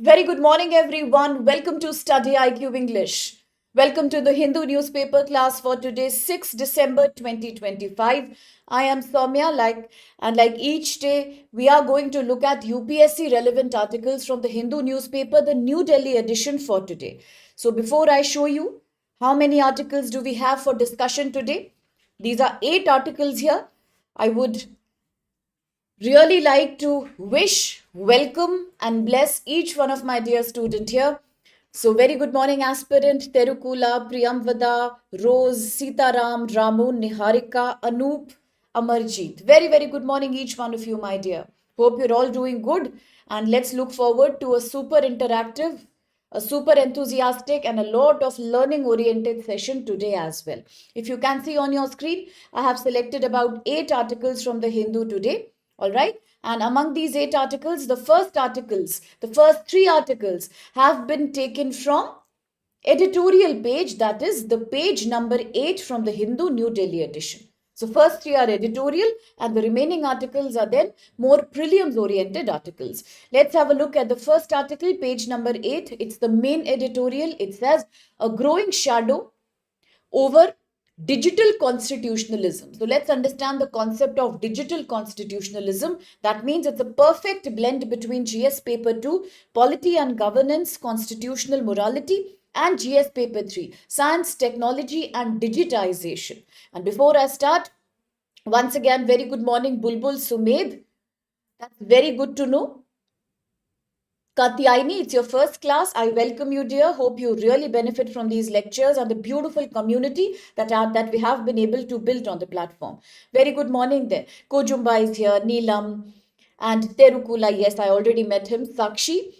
Very good morning, everyone. Welcome to StudyIQ English. Welcome to the Hindu newspaper class for today, 6 December 2025. I am Saumya, like each day, we are going to look at UPSC relevant articles from the Hindu newspaper, the New Delhi edition for today. So, before I show you how many articles do we have for discussion today, these are 8 articles here. I would really like to wish, welcome, and bless each one of my dear student here. So, very good morning, aspirant Terukula, Priyamvada, Rose, Sitaram, Ramu, Niharika, Anoop, Amarjeet. Very good morning, each one of you, my dear. Hope you're all doing good, and let's look forward to a super interactive, a super enthusiastic, and a lot of learning oriented session today as well. If you can see on your screen, I have selected about 8 articles from the Hindu today. All right. And among these 8 articles, the first 3 articles have been taken from editorial page, that is the page number 8 from the Hindu New Delhi edition. So first 3 are editorial and the remaining articles are then more prelims oriented articles. Let's have a look at the first article, page number 8. It's the main editorial. It says a growing shadow over digital constitutionalism. So let's understand the concept of digital constitutionalism. That means it's a perfect blend between GS paper 2, polity and governance, constitutional morality, and GS paper 3, science, technology, and digitization. And before I start, once again, very good morning, Bulbul Sumed. That's very good to know. Katyaini, it's your first class. I welcome you, dear. Hope you really benefit from these lectures and the beautiful community that we have been able to build on the platform. Very good morning there. Kojumba is here, Neelam, and Terukula. Yes, I already met him. Sakshi.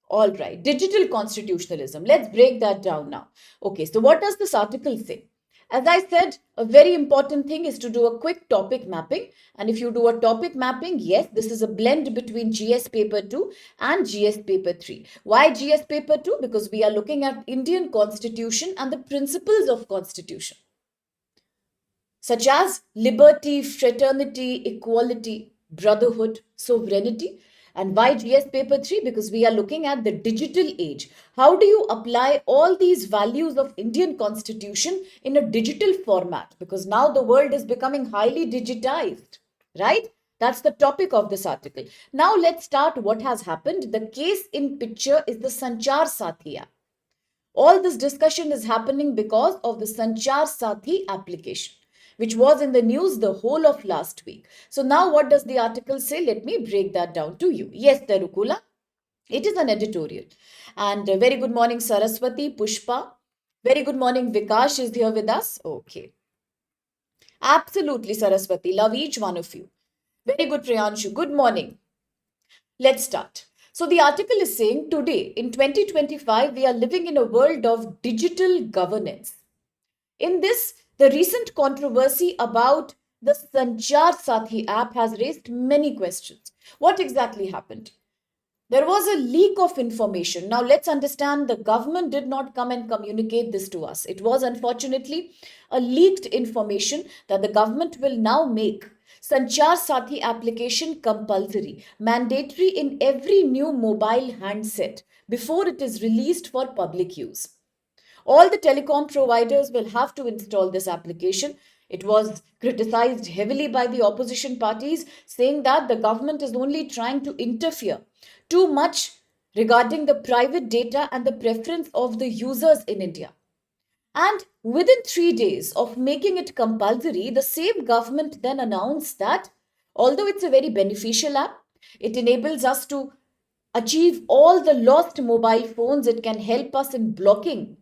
All right. Digital constitutionalism. Let's break that down now. Okay, so what does this article say? As I said, a very important thing is to do a quick topic mapping. And if you do a topic mapping, yes, this is a blend between GS paper 2 and GS paper 3. Why GS paper 2? Because we are looking at Indian constitution and the principles of constitution, such as liberty, fraternity, equality, brotherhood, sovereignty. And why GS paper 3? Because we are looking at the digital age. How do you apply all these values of Indian constitution in a digital format? Because now the world is becoming highly digitized, right? That's the topic of this article. Now let's start what has happened. The case in picture is the Sanchar Sathi app. All this discussion is happening because of the Sanchar Sathi application, which was in the news the whole of last week. So now what does the article say? Let me break that down to you. Yes, Terukula, it is an editorial. And very good morning, Saraswati, Pushpa. Very good morning, Vikash is here with us. Okay. Absolutely, Saraswati. Love each one of you. Very good, Priyanshu. Good morning. Let's start. So the article is saying today in 2025, we are living in a world of digital governance. In this, the recent controversy about the Sanchar Sathi app has raised many questions. What exactly happened? There was a leak of information. Now, let's understand the government did not come and communicate this to us. It was unfortunately a leaked information that the government will now make Sanchar Sathi application compulsory, mandatory in every new mobile handset before it is released for public use. All the telecom providers will have to install this application. It was criticized heavily by the opposition parties, saying that the government is only trying to interfere too much regarding the private data and the preference of the users in India. And within 3 days of making it compulsory, the same government then announced that although it's a very beneficial app, it enables us to achieve all the lost mobile phones. It can help us in blocking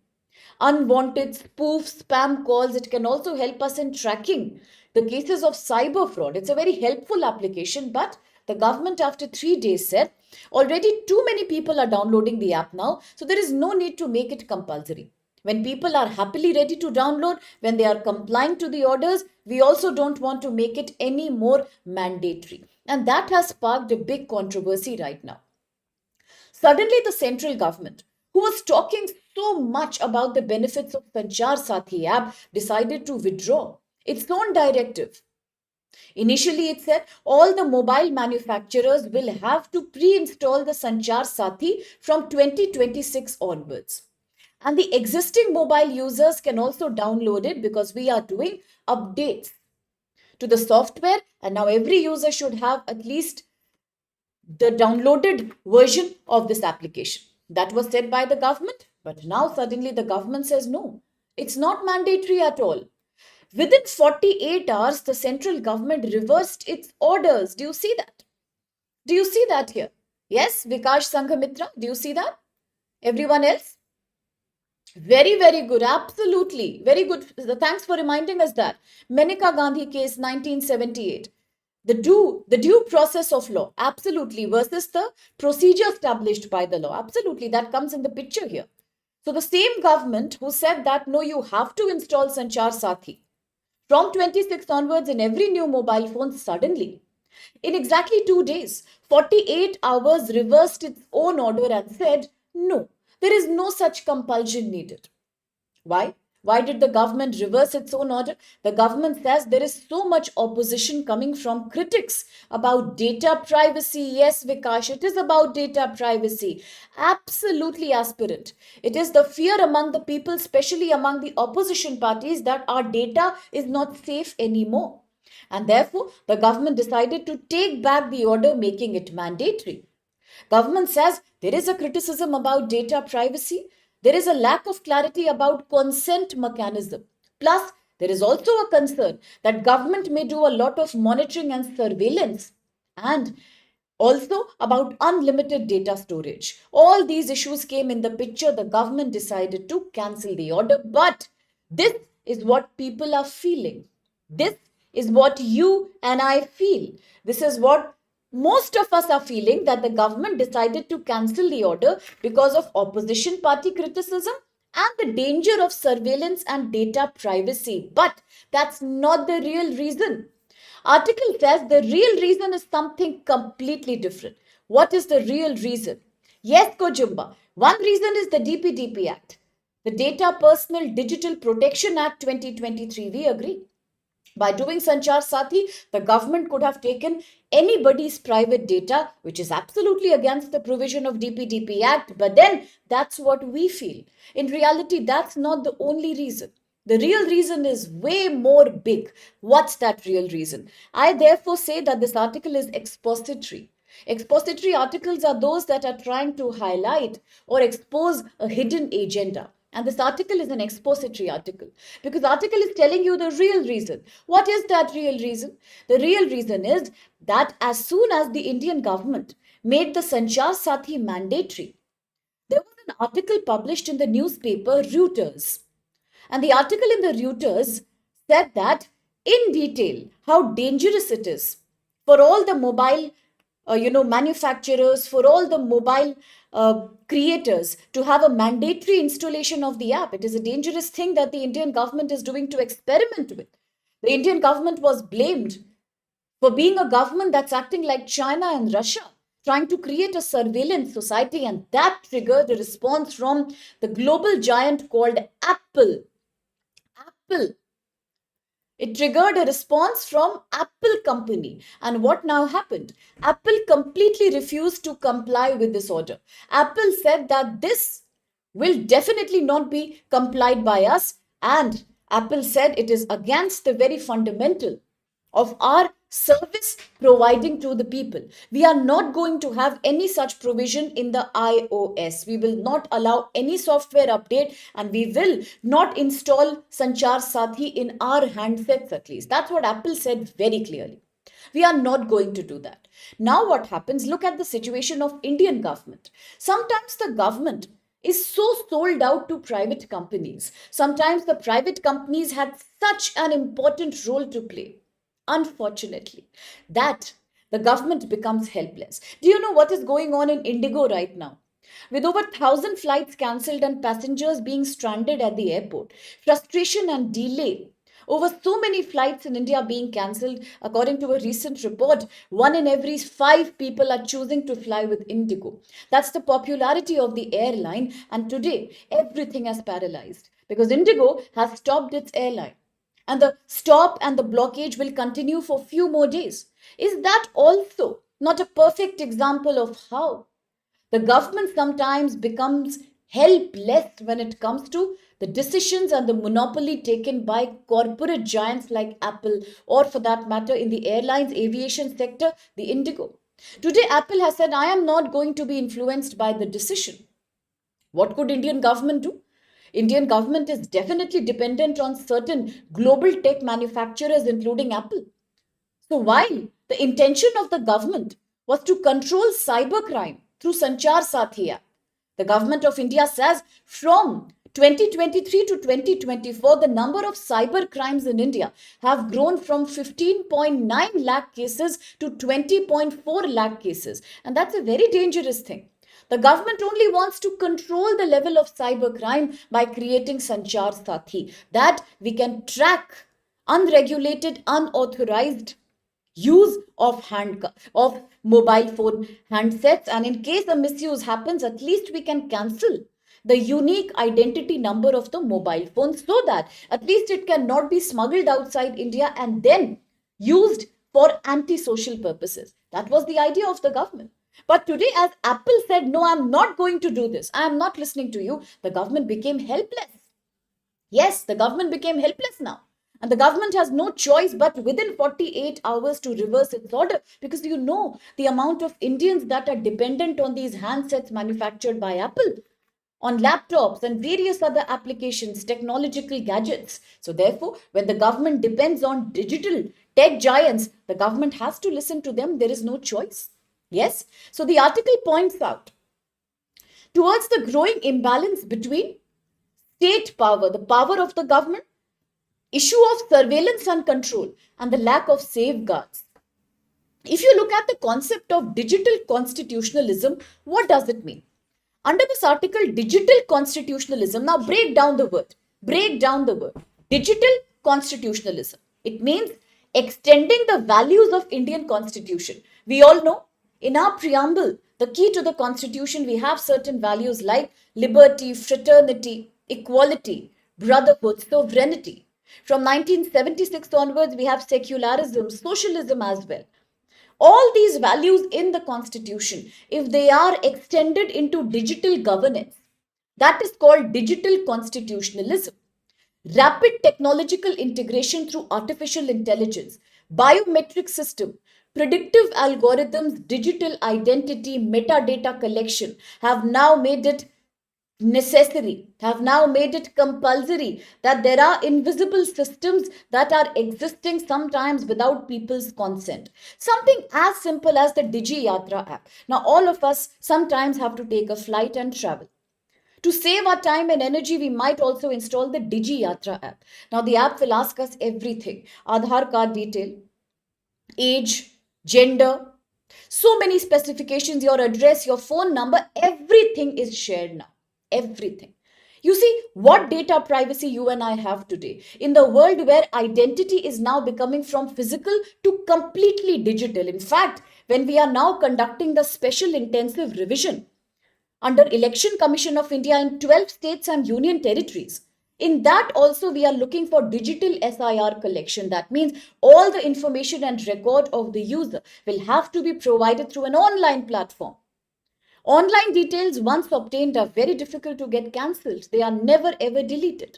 unwanted spoof spam calls. It can also help us in tracking the cases of cyber fraud. It's a very helpful application, but the government after 3 days said already too many people are downloading the app now, so there is no need to make it compulsory. When people are happily ready to download, when they are complying to the orders, we also don't want to make it any more mandatory. And that has sparked a big controversy right now. Suddenly, the central government, who was talking so much about the benefits of Sanchar Sathi app, decided to withdraw its own directive. Initially, it said all the mobile manufacturers will have to pre-install the Sanchar Sathi from 2026 onwards. And the existing mobile users can also download it because we are doing updates to the software, and now every user should have at least the downloaded version of this application. That was said by the government, but now suddenly the government says no, it's not mandatory at all. Within 48 hours, the central government reversed its orders. Do you see that? Do you see that here? Yes, Vikash Sanghamitra, do you see that? Everyone else? Very, very good. Absolutely. Very good. Thanks for reminding us that. Maneka Gandhi case 1978. The due process of law. Absolutely. Versus the procedure established by the law. Absolutely. That comes in the picture here. So the same government who said that no, you have to install Sanchar Sathi from 26 onwards in every new mobile phone suddenly, in exactly 2 days, 48 hours reversed its own order and said, no, there is no such compulsion needed. Why? Why did the government reverse its own order? The government says there is so much opposition coming from critics about data privacy. Yes, Vikash, it is about data privacy. Absolutely aspirant. It is the fear among the people, especially among the opposition parties, that our data is not safe anymore. And therefore, the government decided to take back the order, making it mandatory. Government says there is a criticism about data privacy. There is a lack of clarity about consent mechanism. Plus, there is also a concern that government may do a lot of monitoring and surveillance, and also about unlimited data storage. All these issues came in the picture. The government decided to cancel the order, but this is what people are feeling. This is what you and I feel. This is what most of us are feeling, that the government decided to cancel the order because of opposition party criticism and the danger of surveillance and data privacy. But that's not the real reason. Article says the real reason is something completely different. What is the real reason? Yes, Kojumba. One reason is the DPDP Act, the Data Personal Digital Protection Act 2023. We agree. By doing Sanchar Sathi, the government could have taken anybody's private data, which is absolutely against the provision of DPDP Act. But then that's what we feel. In reality, that's not the only reason. The real reason is way more big. What's that real reason? I therefore say that this article is expository. Expository articles are those that are trying to highlight or expose a hidden agenda. And this article is an expository article because article is telling you the real reason. What is that real reason? The real reason is that as soon as the Indian government made the Sanchar Sathi mandatory, there was an article published in the newspaper Reuters. And the article in the Reuters said that in detail how dangerous it is for all the mobile manufacturers, for all the mobile creators to have a mandatory installation of the app. It is a dangerous thing that the Indian government is doing to experiment with. The Indian government was blamed for being a government that's acting like China and Russia, trying to create a surveillance society, and that triggered a response from the global giant called Apple. Apple. It triggered a response from Apple company. And what now happened? Apple completely refused to comply with this order. Apple said that this will definitely not be complied by us. And Apple said it is against the very fundamental of our service providing to the people. We are not going to have any such provision in the iOS. We will not allow any software update, and we will not install Sanchar Sathi in our handsets at least. That's what Apple said very clearly. We are not going to do that. Now what happens? Look at the situation of Indian government. Sometimes the government is so sold out to private companies. Sometimes the private companies had such an important role to play, unfortunately, that the government becomes helpless. Do you know what is going on in Indigo right now? With over 1,000 flights cancelled and passengers being stranded at the airport, frustration and delay over so many flights in India being cancelled. According to a recent report, 1 in every 5 people are choosing to fly with Indigo. That's the popularity of the airline, and today everything has paralyzed because Indigo has stopped its airline. and the stop and the blockage will continue for few more days. Is that also not a perfect example of how the government sometimes becomes helpless when it comes to the decisions and the monopoly taken by corporate giants like Apple, or for that matter, in the airlines, aviation sector, the Indigo? Today, Apple has said, I am not going to be influenced by the decision. What could Indian government do? Indian government is definitely dependent on certain global tech manufacturers, including Apple. So while the intention of the government was to control cybercrime through Sanchar Sathi app, the government of India says from 2023 to 2024, the number of cyber crimes in India have grown from 15.9 lakh cases to 20.4 lakh cases. And that's a very dangerous thing. The government only wants to control the level of cybercrime by creating Sanchar Sathi, that we can track unregulated, unauthorized use of mobile phone handsets, and in case a misuse happens, at least we can cancel the unique identity number of the mobile phone, so that at least it cannot be smuggled outside India and then used for anti-social purposes. That was the idea of the government. But today, as Apple said, no, I'm not going to do this, I am not listening to you, the government became helpless. Yes, the government became helpless now. And the government has no choice but within 48 hours to reverse its order, because you know the amount of Indians that are dependent on these handsets manufactured by Apple, on laptops and various other applications, technological gadgets. So therefore, when the government depends on digital tech giants, the government has to listen to them. There is no choice. Yes. So the article points out towards the growing imbalance between state power, the power of the government, issue of surveillance and control, and the lack of safeguards. If you look at the concept of digital constitutionalism, what does it mean? Under this article, digital constitutionalism, now break down the word. Break down the word. Digital constitutionalism. It means extending the values of Indian constitution. We all know in our preamble, the key to the constitution, we have certain values like liberty, fraternity, equality, brotherhood, sovereignty. From 1976 onwards, we have secularism, socialism as well. All these values in the constitution, if they are extended into digital governance, that is called digital constitutionalism. Rapid technological integration through artificial intelligence, biometric system, predictive algorithms, digital identity, metadata collection have now made it necessary, have now made it compulsory that there are invisible systems that are existing sometimes without people's consent. Something as simple as the Digi Yatra app. Now, all of us sometimes have to take a flight and travel. To save our time and energy, we might also install the Digi Yatra app. Now, the app will ask us everything: Aadhaar card detail, age, gender, so many specifications, your address, your phone number, everything is shared now. Everything. You see what data privacy you and I have today in the world where identity is now becoming from physical to completely digital. In fact, when we are now conducting the special intensive revision under Election Commission of India in 12 states and union territories, in that also we are looking for digital SIR collection. That means all the information and record of the user will have to be provided through an online platform. Online details once obtained are very difficult to get cancelled. They are never ever deleted.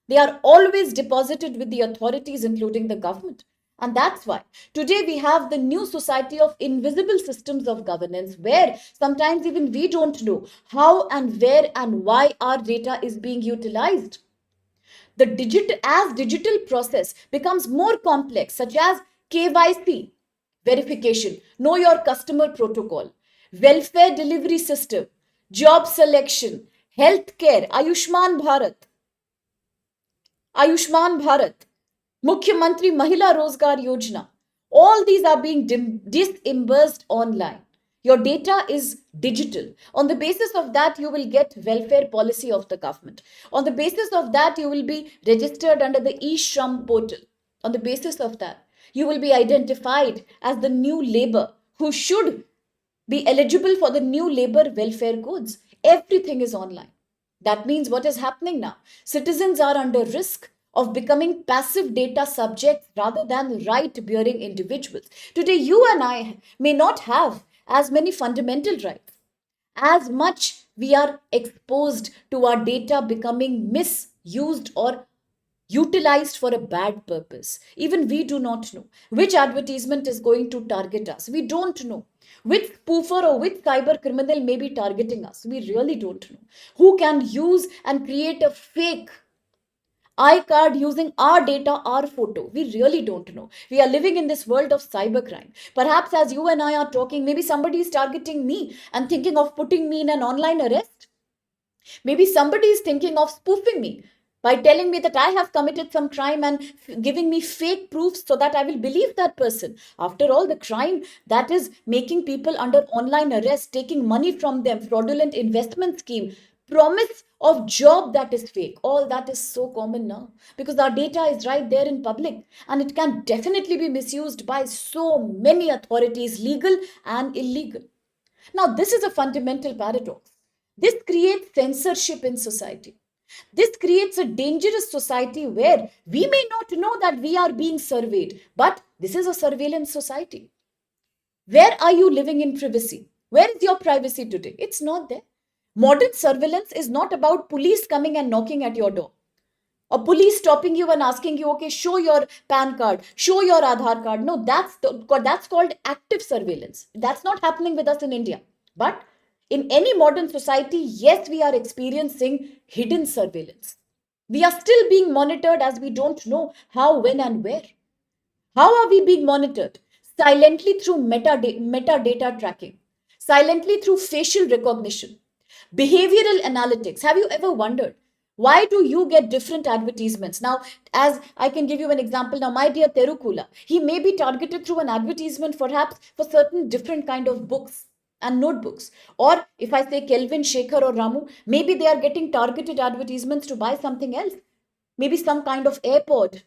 They are always deposited with the authorities, including the government. And that's why today we have the new society of invisible systems of governance, where sometimes even we don't know how and where and why our data is being utilized. As digital process becomes more complex, such as KYC verification, know your customer protocol, welfare delivery system, job selection, healthcare, Ayushman Bharat, Mukhyamantri Mahila Rozgar Yojana, all these are being disbursed online. Your data is digital. On the basis of that, you will get welfare policy of the government. On the basis of that, you will be registered under the e-Shram portal. On the basis of that, you will be identified as the new labor who should be eligible for the new labor welfare codes. Everything is online. That means what is happening now? Citizens are under risk of becoming passive data subjects rather than right bearing individuals. Today, you and I may not have as many fundamental rights. As much we are exposed to our data becoming misused or utilized for a bad purpose. Even we do not know which advertisement is going to target us. We don't know which spoofer or which cyber criminal may be targeting us. We really don't know who can use and create a fake iCard using our data, our photo. We really don't know. We are living in this world of cybercrime. Perhaps as you and I are talking, maybe somebody is targeting me and thinking of putting me in an online arrest. Maybe somebody is thinking of spoofing me by telling me that I have committed some crime and giving me fake proofs so that I will believe that person. After all, the crime that is making people under online arrest, taking money from them, fraudulent investment scheme, promise of job that is fake, all that is so common now because our data is right there in public and it can definitely be misused by so many authorities, legal and illegal. Now, this is a fundamental paradox. This creates censorship in society. This creates a dangerous society where we may not know that we are being surveyed, but this is a surveillance society. Where are you living in privacy? Where is your privacy today? It's not there. Modern surveillance is not about police coming and knocking at your door. Or police stopping you and asking you, okay, show your PAN card, show your Aadhaar card. No, that's called active surveillance. That's not happening with us in India. But in any modern society, yes, we are experiencing hidden surveillance. We are still being monitored as we don't know how, when, and where. How are we being monitored? Silently through metadata tracking, silently through facial recognition, behavioral analytics. Have you ever wondered why do you get different advertisements? Now, as I can give you an example, now my dear Terukula, he may be targeted through an advertisement perhaps for certain different kind of books and notebooks. Or if I say Kelvin, Shekhar or Ramu, maybe they are getting targeted advertisements to buy something else. Maybe some kind of AirPod,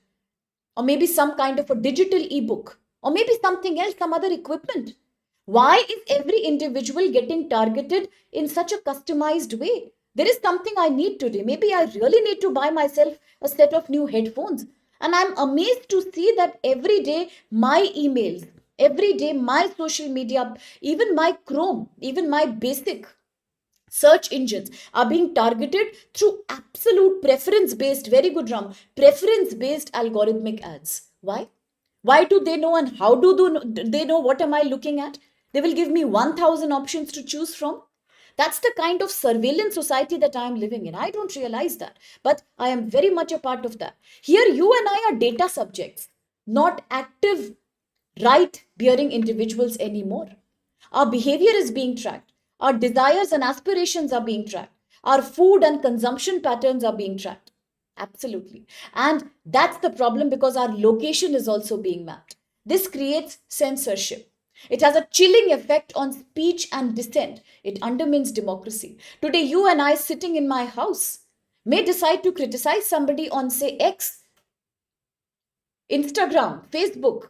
or maybe some kind of a digital ebook, or maybe something else, some other equipment. Why is every individual getting targeted in such a customized way? There is something I need today. Maybe I really need to buy myself a set of new headphones. And I'm amazed to see that every day my emails, every day my social media, even my Chrome, even my basic search engines are being targeted through absolute preference based, very good Ram, preference based algorithmic ads. Why do they know and how they know what am I looking at? They will give me 1000 options to choose from. That's the kind of surveillance society that I am living in. I don't realize that, but I am very much a part of that. Here you and I are data subjects, not active right bearing individuals anymore. Our behavior is being tracked. Our desires and aspirations are being tracked. Our food and consumption patterns are being tracked. Absolutely. And that's the problem because our location is also being mapped. This creates censorship. It has a chilling effect on speech and dissent. It undermines democracy. Today, you and I sitting in my house may decide to criticize somebody on, say, X, Instagram, Facebook.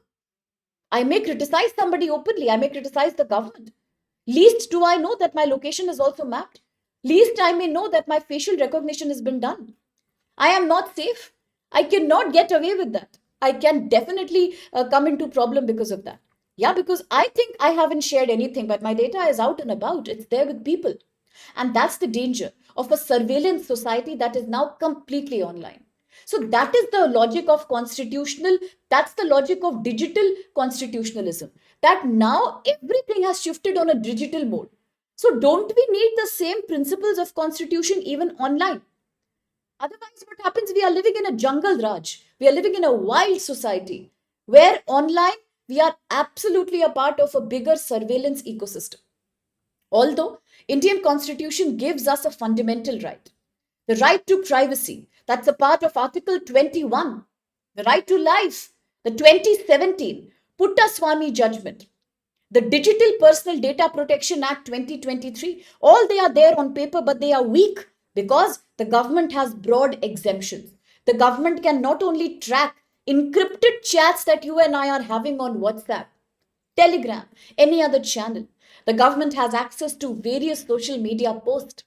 I may criticize somebody openly. I may criticize the government. Least do I know that my location is also mapped. Least I may know that my facial recognition has been done. I am not safe. I cannot get away with that. I can definitely come into problem because of that. Yeah, because I think I haven't shared anything, but my data is out and about. It's there with people. And that's the danger of a surveillance society that is now completely online. So that is the logic of that's the logic of digital constitutionalism. That now everything has shifted on a digital mode. So don't we need the same principles of constitution even online? Otherwise, what happens? We are living in a jungle Raj. We are living in a wild society where online we are absolutely a part of a bigger surveillance ecosystem. Although Indian constitution gives us a fundamental right, the right to privacy, that's a part of Article 21, the right to life, the 2017 Puttaswamy judgment, the Digital Personal Data Protection Act 2023, all they are there on paper, but they are weak because the government has broad exemptions. The government can not only track encrypted chats that you and I are having on WhatsApp, Telegram, any other channel. The government has access to various social media posts.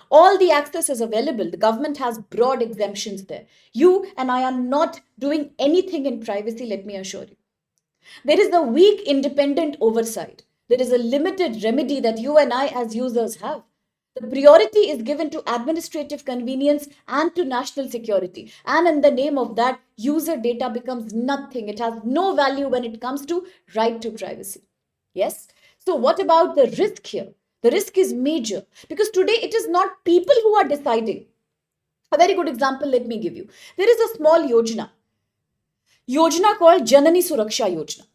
All the access is available. The government has broad exemptions there. You and I are not doing anything in privacy, let me assure you. There is a weak independent oversight. There is a limited remedy that you and I as users have. The priority is given to administrative convenience and to national security. And in the name of that, user data becomes nothing. It has no value when it comes to right to privacy. Yes? So, what about the risk here? The risk is major because today it is not people who are deciding. A very good example, let me give you. There is a small yojana called Janani Suraksha Yojana.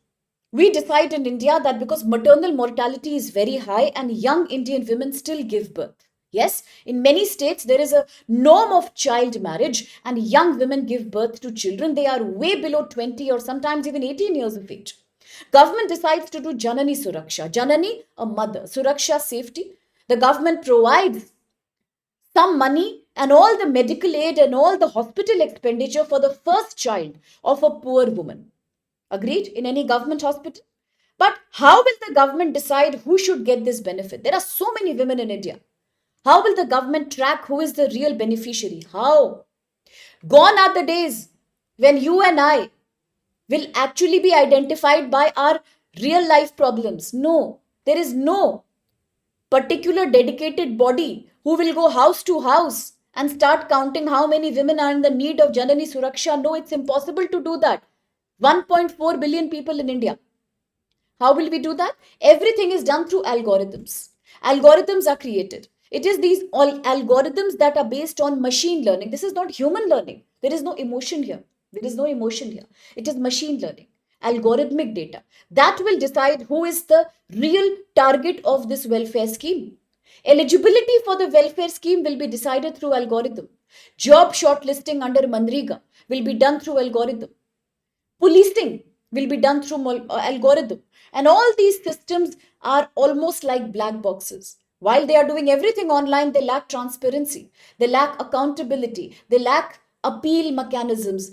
We decide in India that because maternal mortality is very high and young Indian women still give birth. Yes, in many states there is a norm of child marriage and young women give birth to children. They are way below 20 or sometimes even 18 years of age. Government decides to do Janani Suraksha. Janani, a mother. Suraksha, safety. The government provides some money and all the medical aid and all the hospital expenditure for the first child of a poor woman. Agreed? In any government hospital. But how will the government decide who should get this benefit? There are so many women in India. How will the government track who is the real beneficiary? How? Gone are the days when you and I will actually be identified by our real life problems. No, there is no particular dedicated body who will go house to house and start counting how many women are in the need of Janani Suraksha. No, it's impossible to do that. 1.4 billion people in India. How will we do that? Everything is done through algorithms. Algorithms are created. It is these all algorithms that are based on machine learning. This is not human learning. There is no emotion here. There is no emotion here. It is machine learning, algorithmic data. That will decide who is the real target of this welfare scheme. Eligibility for the welfare scheme will be decided through algorithm. Job shortlisting under Manrega will be done through algorithm. Policing will be done through algorithm. And all these systems are almost like black boxes. While they are doing everything online, they lack transparency. They lack accountability. They lack appeal mechanisms.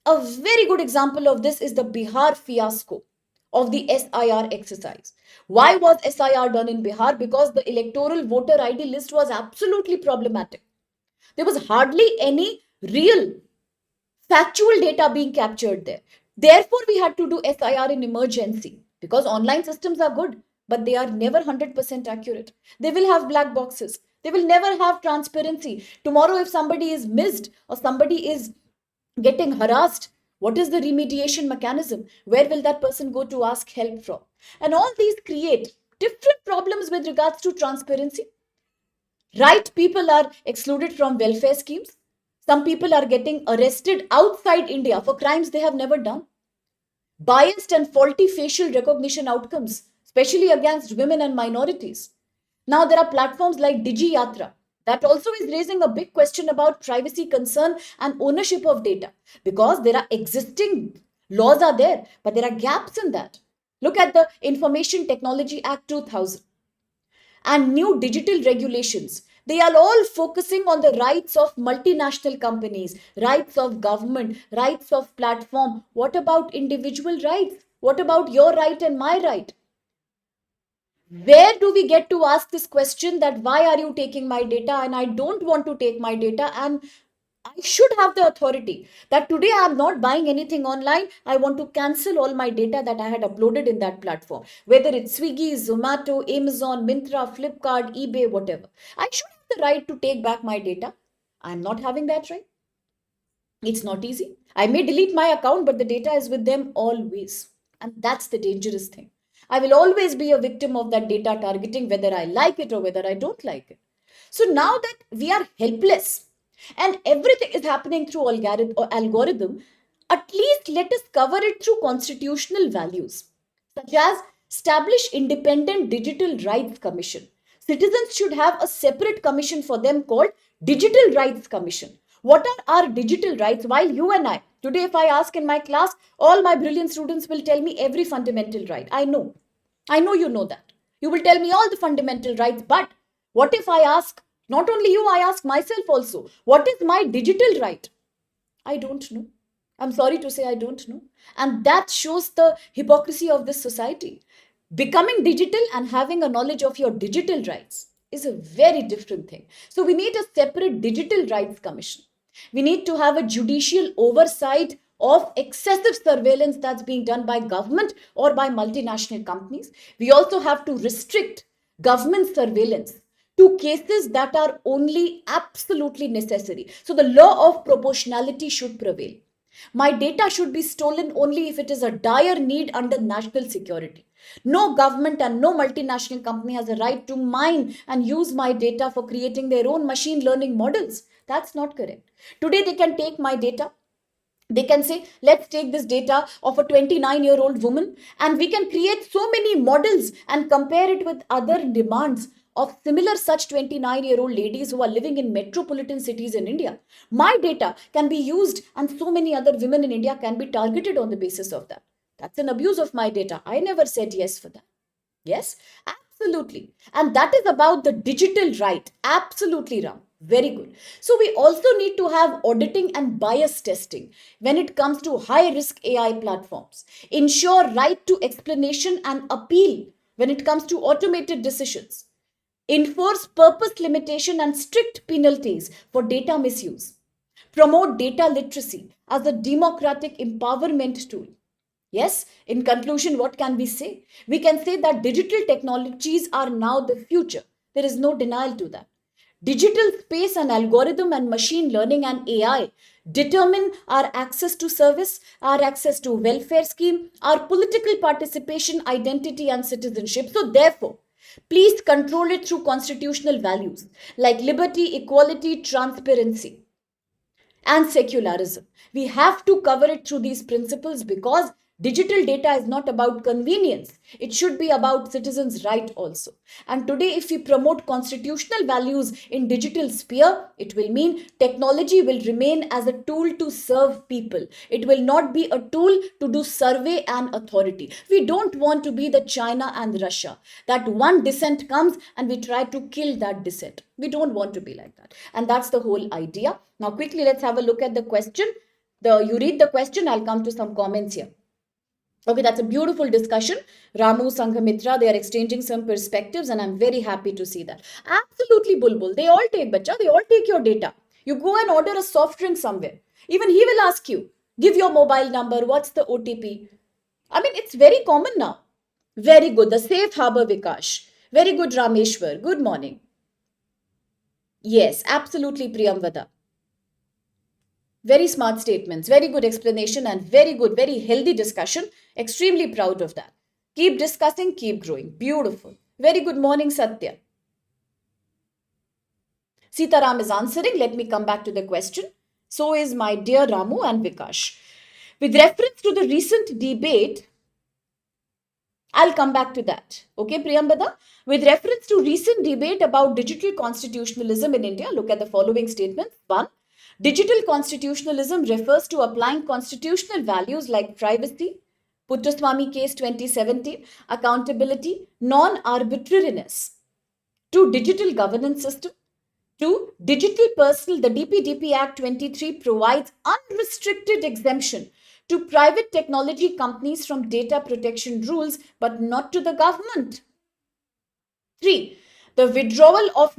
A very good example of this is the Bihar fiasco of the SIR exercise. Why was SIR done in Bihar? Because the electoral voter ID list was absolutely problematic. There was hardly any real factual data being captured there. Therefore, we had to do SIR in emergency because online systems are good, but they are never 100% accurate. They will have black boxes. They will never have transparency. Tomorrow, if somebody is missed or somebody is getting harassed, what is the remediation mechanism? Where will that person go to ask help from? And all these create different problems with regards to transparency. Right people are excluded from welfare schemes. Some people are getting arrested outside India for crimes they have never done. Biased and faulty facial recognition outcomes, especially against women and minorities. Now there are platforms like Digi Yatra that also is raising a big question about privacy concern and ownership of data because there are existing laws are there, but there are gaps in that. Look at the Information Technology Act 2000 and new digital regulations. They are all focusing on the rights of multinational companies, rights of government, rights of platform. What about individual rights? What about your right and my right? Where do we get to ask this question that why are you taking my data and I don't want to take my data and I should have the authority that today I am not buying anything online. I want to cancel all my data that I had uploaded in that platform, whether it's Swiggy, Zomato, Amazon, Myntra, Flipkart, eBay, whatever. I should have the right to take back my data. I'm not having that right. It's not easy. I may delete my account, but the data is with them always. And that's the dangerous thing. I will always be a victim of that data targeting, whether I like it or whether I don't like it. So now that we are helpless and everything is happening through algorithm, at least let us cover it through constitutional values, such as establish independent digital rights commission. Citizens should have a separate commission for them called digital rights commission. What are our digital rights? While you and I, today if I ask in my class, all my brilliant students will tell me every fundamental right. I know you know that. You will tell me all the fundamental rights, but what if I ask, not only you, I ask myself also, what is my digital right? I don't know. I'm sorry to say I don't know. And that shows the hypocrisy of this society. Becoming digital and having a knowledge of your digital rights is a very different thing. So we need a separate digital rights commission. We need to have a judicial oversight of excessive surveillance that's being done by government or by multinational companies. We also have to restrict government surveillance to cases that are only absolutely necessary. So the law of proportionality should prevail. My data should be stolen only if it is a dire need under national security. No government and no multinational company has a right to mine and use my data for creating their own machine learning models. That's not correct. Today, they can take my data. They can say, let's take this data of a 29-year-old woman and we can create so many models and compare it with other demands of similar such 29-year-old ladies who are living in metropolitan cities in India. My data can be used and so many other women in India can be targeted on the basis of that. That's an abuse of my data. I never said yes for that. Yes, absolutely. And that is about the digital right. Absolutely, Ram. Very good. So we also need to have auditing and bias testing when it comes to high risk AI platforms. Ensure right to explanation and appeal when it comes to automated decisions. Enforce purpose limitation and strict penalties for data misuse. Promote data literacy as a democratic empowerment tool. Yes, in conclusion, what can we say? We can say that digital technologies are now the future. There is no denial to that. Digital space and algorithm and machine learning and AI determine our access to service, our access to welfare scheme, our political participation, identity and citizenship. So therefore, please control it through constitutional values like liberty, equality, transparency and secularism. We have to cover it through these principles because digital data is not about convenience. It should be about citizens' right also. And today, if we promote constitutional values in digital sphere, it will mean technology will remain as a tool to serve people. It will not be a tool to do survey and authority. We don't want to be the China and Russia. That one dissent comes and we try to kill that dissent. We don't want to be like that. And that's the whole idea. Now, quickly, let's have a look at the question. You read the question, I'll come to some comments here. Okay, that's a beautiful discussion. Ramu, Sanghamitra, they are exchanging some perspectives and I'm very happy to see that. Absolutely, Bulbul. They all take, bacha. They all take your data. You go and order a soft drink somewhere. Even he will ask you, give your mobile number, what's the OTP? I mean, it's very common now. Very good. The safe harbor, Vikash. Very good, Rameshwar. Good morning. Yes, absolutely, Priyamvada. Very smart statements, very good explanation and very good, very healthy discussion. Extremely proud of that. Keep discussing, keep growing. Beautiful. Very good morning, Satya. Sitaram is answering. Let me come back to the question. So is my dear Ramu and Vikash. With reference to the recent debate, I'll come back to that. Okay, Priyambada? With reference to recent debate about digital constitutionalism in India, look at the following statements. 1. Digital constitutionalism refers to applying constitutional values like privacy, Puttaswamy case 2017, accountability, non-arbitrariness to digital governance system. 2. Digital personal, the DPDP Act 23 provides unrestricted exemption to private technology companies from data protection rules, but not to the government. 3. The withdrawal of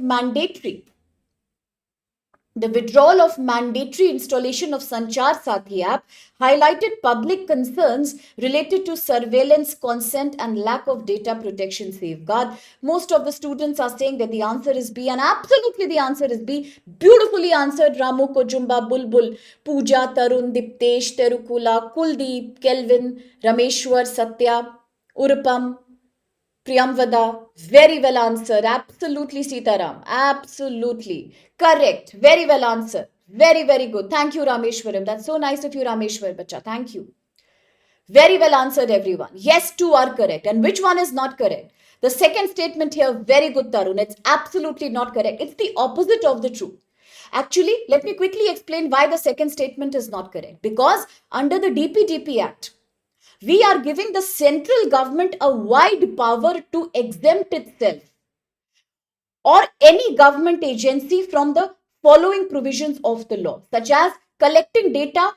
mandatory installation of Sanchar Sathi app highlighted public concerns related to surveillance, consent, and lack of data protection safeguard. Most of the students are saying that the answer is B, and absolutely the answer is B. Beautifully answered, Ramu, Kojumba, Bulbul, Pooja, Tarun, Diptesh, Terukula, Kuldeep, Kelvin, Rameshwar, Satya, Urupam, Priyamvada, very well answered. Absolutely, Sitaram. Absolutely. Correct. Very well answered. Very, very good. Thank you, Rameshwaram. That's so nice of you, Rameshwar Bacha. Thank you. Very well answered, everyone. Yes, two are correct. And which one is not correct? The second statement here, very good, Tarun. It's absolutely not correct. It's the opposite of the truth. Actually, let me quickly explain why the second statement is not correct. Because under the DPDP Act, we are giving the central government a wide power to exempt itself or any government agency from the following provisions of the law, such as collecting data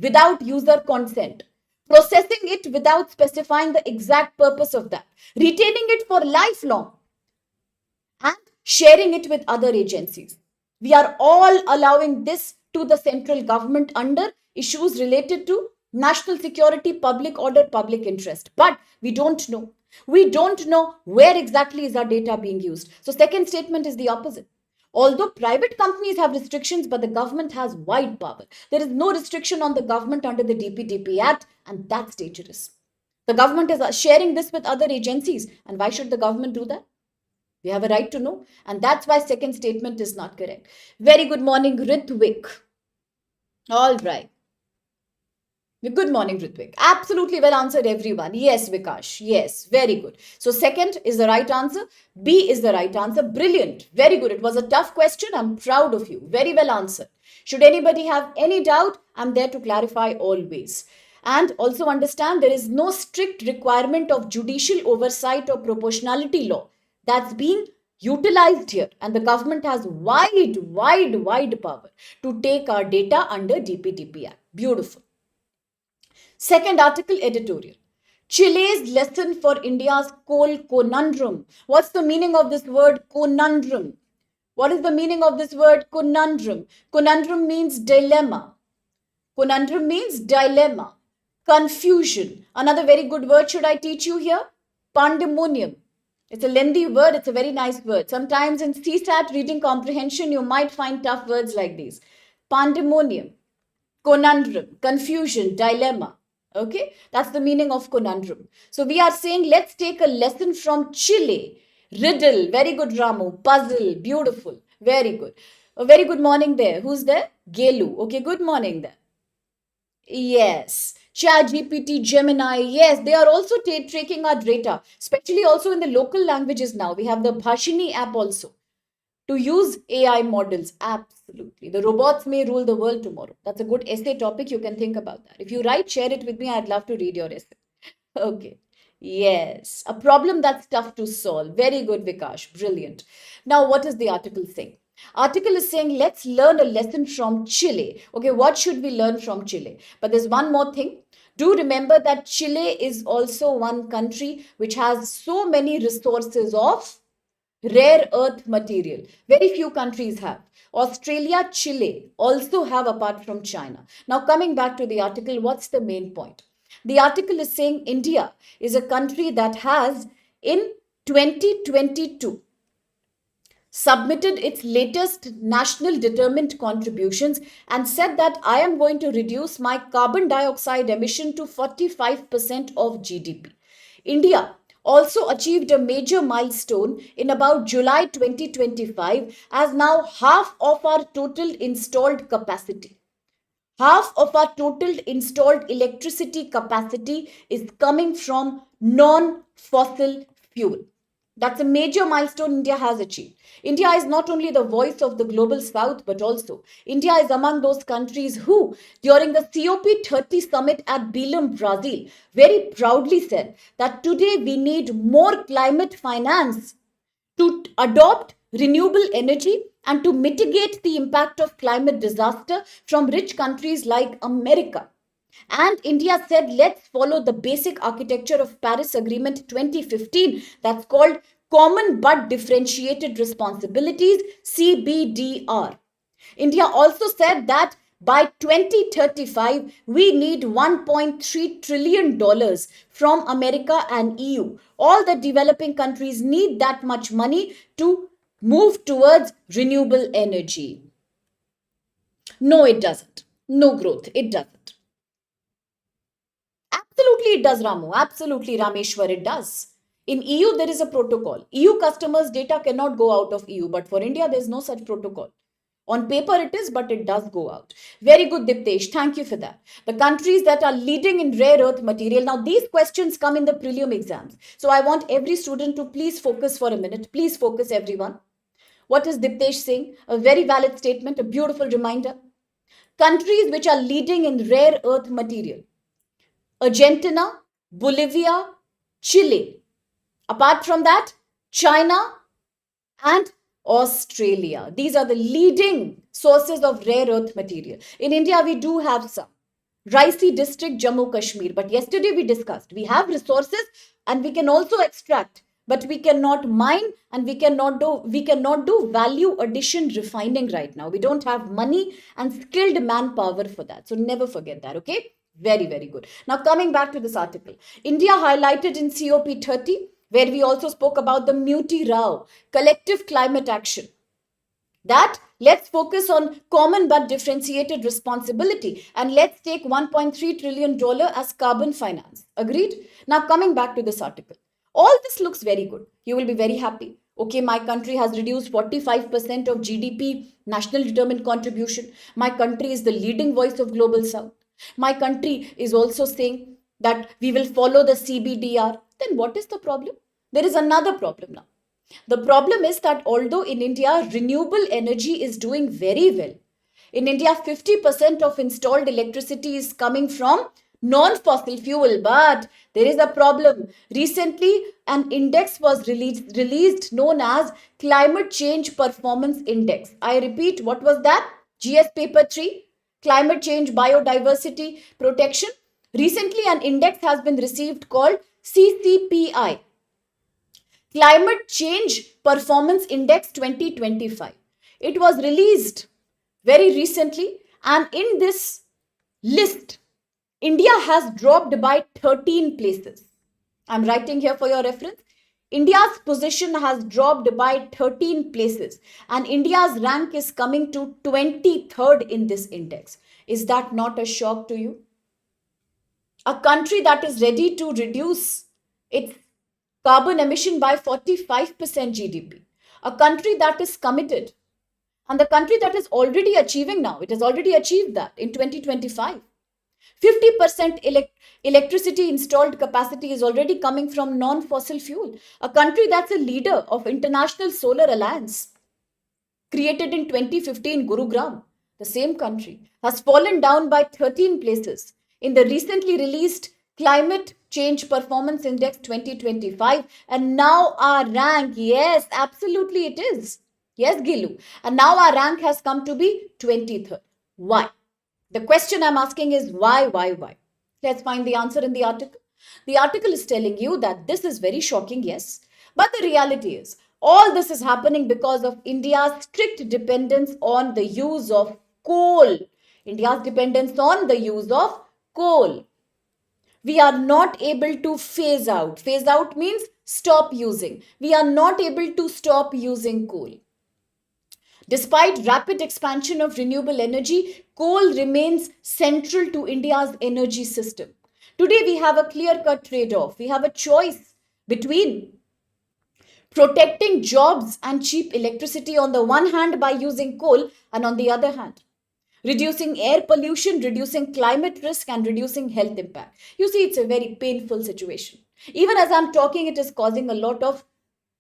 without user consent, processing it without specifying the exact purpose of that, retaining it for lifelong, and sharing it with other agencies. We are all allowing this to the central government under issues related to national security, public order, public interest. But we don't know. We don't know where exactly is our data being used. So second statement is the opposite. Although private companies have restrictions, but the government has wide power. There is no restriction on the government under the DPDP Act, and that's dangerous. The government is sharing this with other agencies, and why should the government do that? We have a right to know, and that's why second statement is not correct. Very good morning, Ritvik. All right. Good morning, Ritvik. Absolutely well answered, everyone. Yes, Vikash. Yes, very good. So, second is the right answer. B is the right answer. Brilliant. Very good. It was a tough question. I'm proud of you. Very well answered. Should anybody have any doubt, I'm there to clarify always. And also understand there is no strict requirement of judicial oversight or proportionality law that's being utilized here. And the government has wide power to take our data under DPDP Act. Beautiful. Second article editorial. Chile's lesson for India's coal conundrum. What's the meaning of this word conundrum? What is the meaning of this word conundrum? Conundrum means dilemma. Conundrum means dilemma. Confusion. Another very good word should I teach you here? Pandemonium. It's a lengthy word. It's a very nice word. Sometimes in CSAT reading comprehension, you might find tough words like these. Pandemonium, conundrum, confusion, dilemma. Okay, that's the meaning of conundrum. So we are saying let's take a lesson from Chile. Riddle, very good, Ramu. Puzzle, beautiful, very good. A very good morning there. Who's there? Gelu. Okay, good morning there. Yes. ChatGPT, Gemini, yes, they are also taking our data, especially also in the local languages now. We have the Bhashini app also to use AI models. Absolutely. The robots may rule the world tomorrow. That's a good essay topic. You can think about that. If you write, share it with me. I'd love to read your essay. Okay. Yes. A problem that's tough to solve. Very good, Vikash. Brilliant. Now, what is the article saying? Article is saying, let's learn a lesson from Chile. Okay, what should we learn from Chile? But there's one more thing. Do remember that Chile is also one country which has so many resources of rare earth material. Very few countries have. Australia, Chile also have apart from China. Now coming back to the article, what's the main point? The article is saying India is a country that has in 2022 submitted its latest national determined contributions and said that I am going to reduce my carbon dioxide emission to 45% of GDP. India also achieved a major milestone in about July 2025 as now half of our total installed capacity. Half of our total installed electricity capacity is coming from non-fossil fuel. That's a major milestone India has achieved. India is not only the voice of the global south, but also India is among those countries who, during the COP30 summit at Belém, Brazil, very proudly said that today we need more climate finance to adopt renewable energy and to mitigate the impact of climate disaster from rich countries like America. And India said, let's follow the basic architecture of Paris Agreement 2015 that's called Common but Differentiated Responsibilities, CBDR. India also said that by 2035, we need $1.3 trillion from America and EU. All the developing countries need that much money to move towards renewable energy. No, it doesn't. No growth. It doesn't. Absolutely, it does, Ramu. Absolutely, Rameshwar, it does. In EU, there is a protocol. EU customers' data cannot go out of EU, but for India, there is no such protocol. On paper, it is, but it does go out. Very good, Diptesh. Thank you for that. The countries that are leading in rare earth material. Now, these questions come in the prelim exams. So, I want every student to please focus for a minute. Please focus, everyone. What is Diptesh saying? A very valid statement, a beautiful reminder. Countries which are leading in rare earth material. Argentina, Bolivia, Chile. Apart from that, China and Australia. These are the leading sources of rare earth material. In India, we do have some. Raisi district, Jammu Kashmir. But yesterday we discussed, we have resources and we can also extract. but we cannot mine, and we cannot do value addition refining right now. We don't have money and skilled manpower for that. So never forget that, okay? Very, very good. Now, coming back to this article, India highlighted in COP30, where we also spoke about the Muti Rao collective climate action, that let's focus on common but differentiated responsibility, and let's take $1.3 trillion as carbon finance. Agreed? Now, coming back to this article, all this looks very good. You will be very happy. Okay, my country has reduced 45% of GDP, national determined contribution. My country is the leading voice of global south. My country is also saying that we will follow the CBDR. Then what is the problem? There is another problem now. The problem is that although in India renewable energy is doing very well, in India 50% of installed electricity is coming from non-fossil fuel, but there is a problem. Recently, an index was released known as Climate Change Performance Index. I repeat, what was that? GS Paper 3, Climate Change Biodiversity Protection. Recently, an index has been received called CCPI, Climate Change Performance Index 2025. It was released very recently, and in this list, India has dropped by 13 places. I'm writing here for your reference. India's position has dropped by 13 places, and India's rank is coming to 23rd in this index. Is that not a shock to you? A country that is ready to reduce its carbon emission by 45% GDP, a country that is committed, and the country that is already achieving now, it has already achieved that in 2025. 50% electricity installed capacity is already coming from non-fossil fuel. A country that's a leader of International Solar Alliance, created in 2015, Gurugram, the same country, has fallen down by 13 places in the recently released Climate Change Performance Index 2025. And now our rank, yes, absolutely it is. Yes, Gilu. And now our rank has come to be 23rd. Why? The question I'm asking is why? Let's find the answer in the article. The article is telling you that this is very shocking, yes. But the reality is, all this is happening because of India's strict dependence on the use of coal. India's dependence on the use of coal. We are not able to phase out. Phase out means stop using. We are not able to stop using coal. Despite rapid expansion of renewable energy, coal remains central to India's energy system. Today, we have a clear-cut trade-off. We have a choice between protecting jobs and cheap electricity on the one hand by using coal, and on the other hand, reducing air pollution, reducing climate risk, and reducing health impact. You see, it's a very painful situation. Even as I'm talking, it is causing a lot of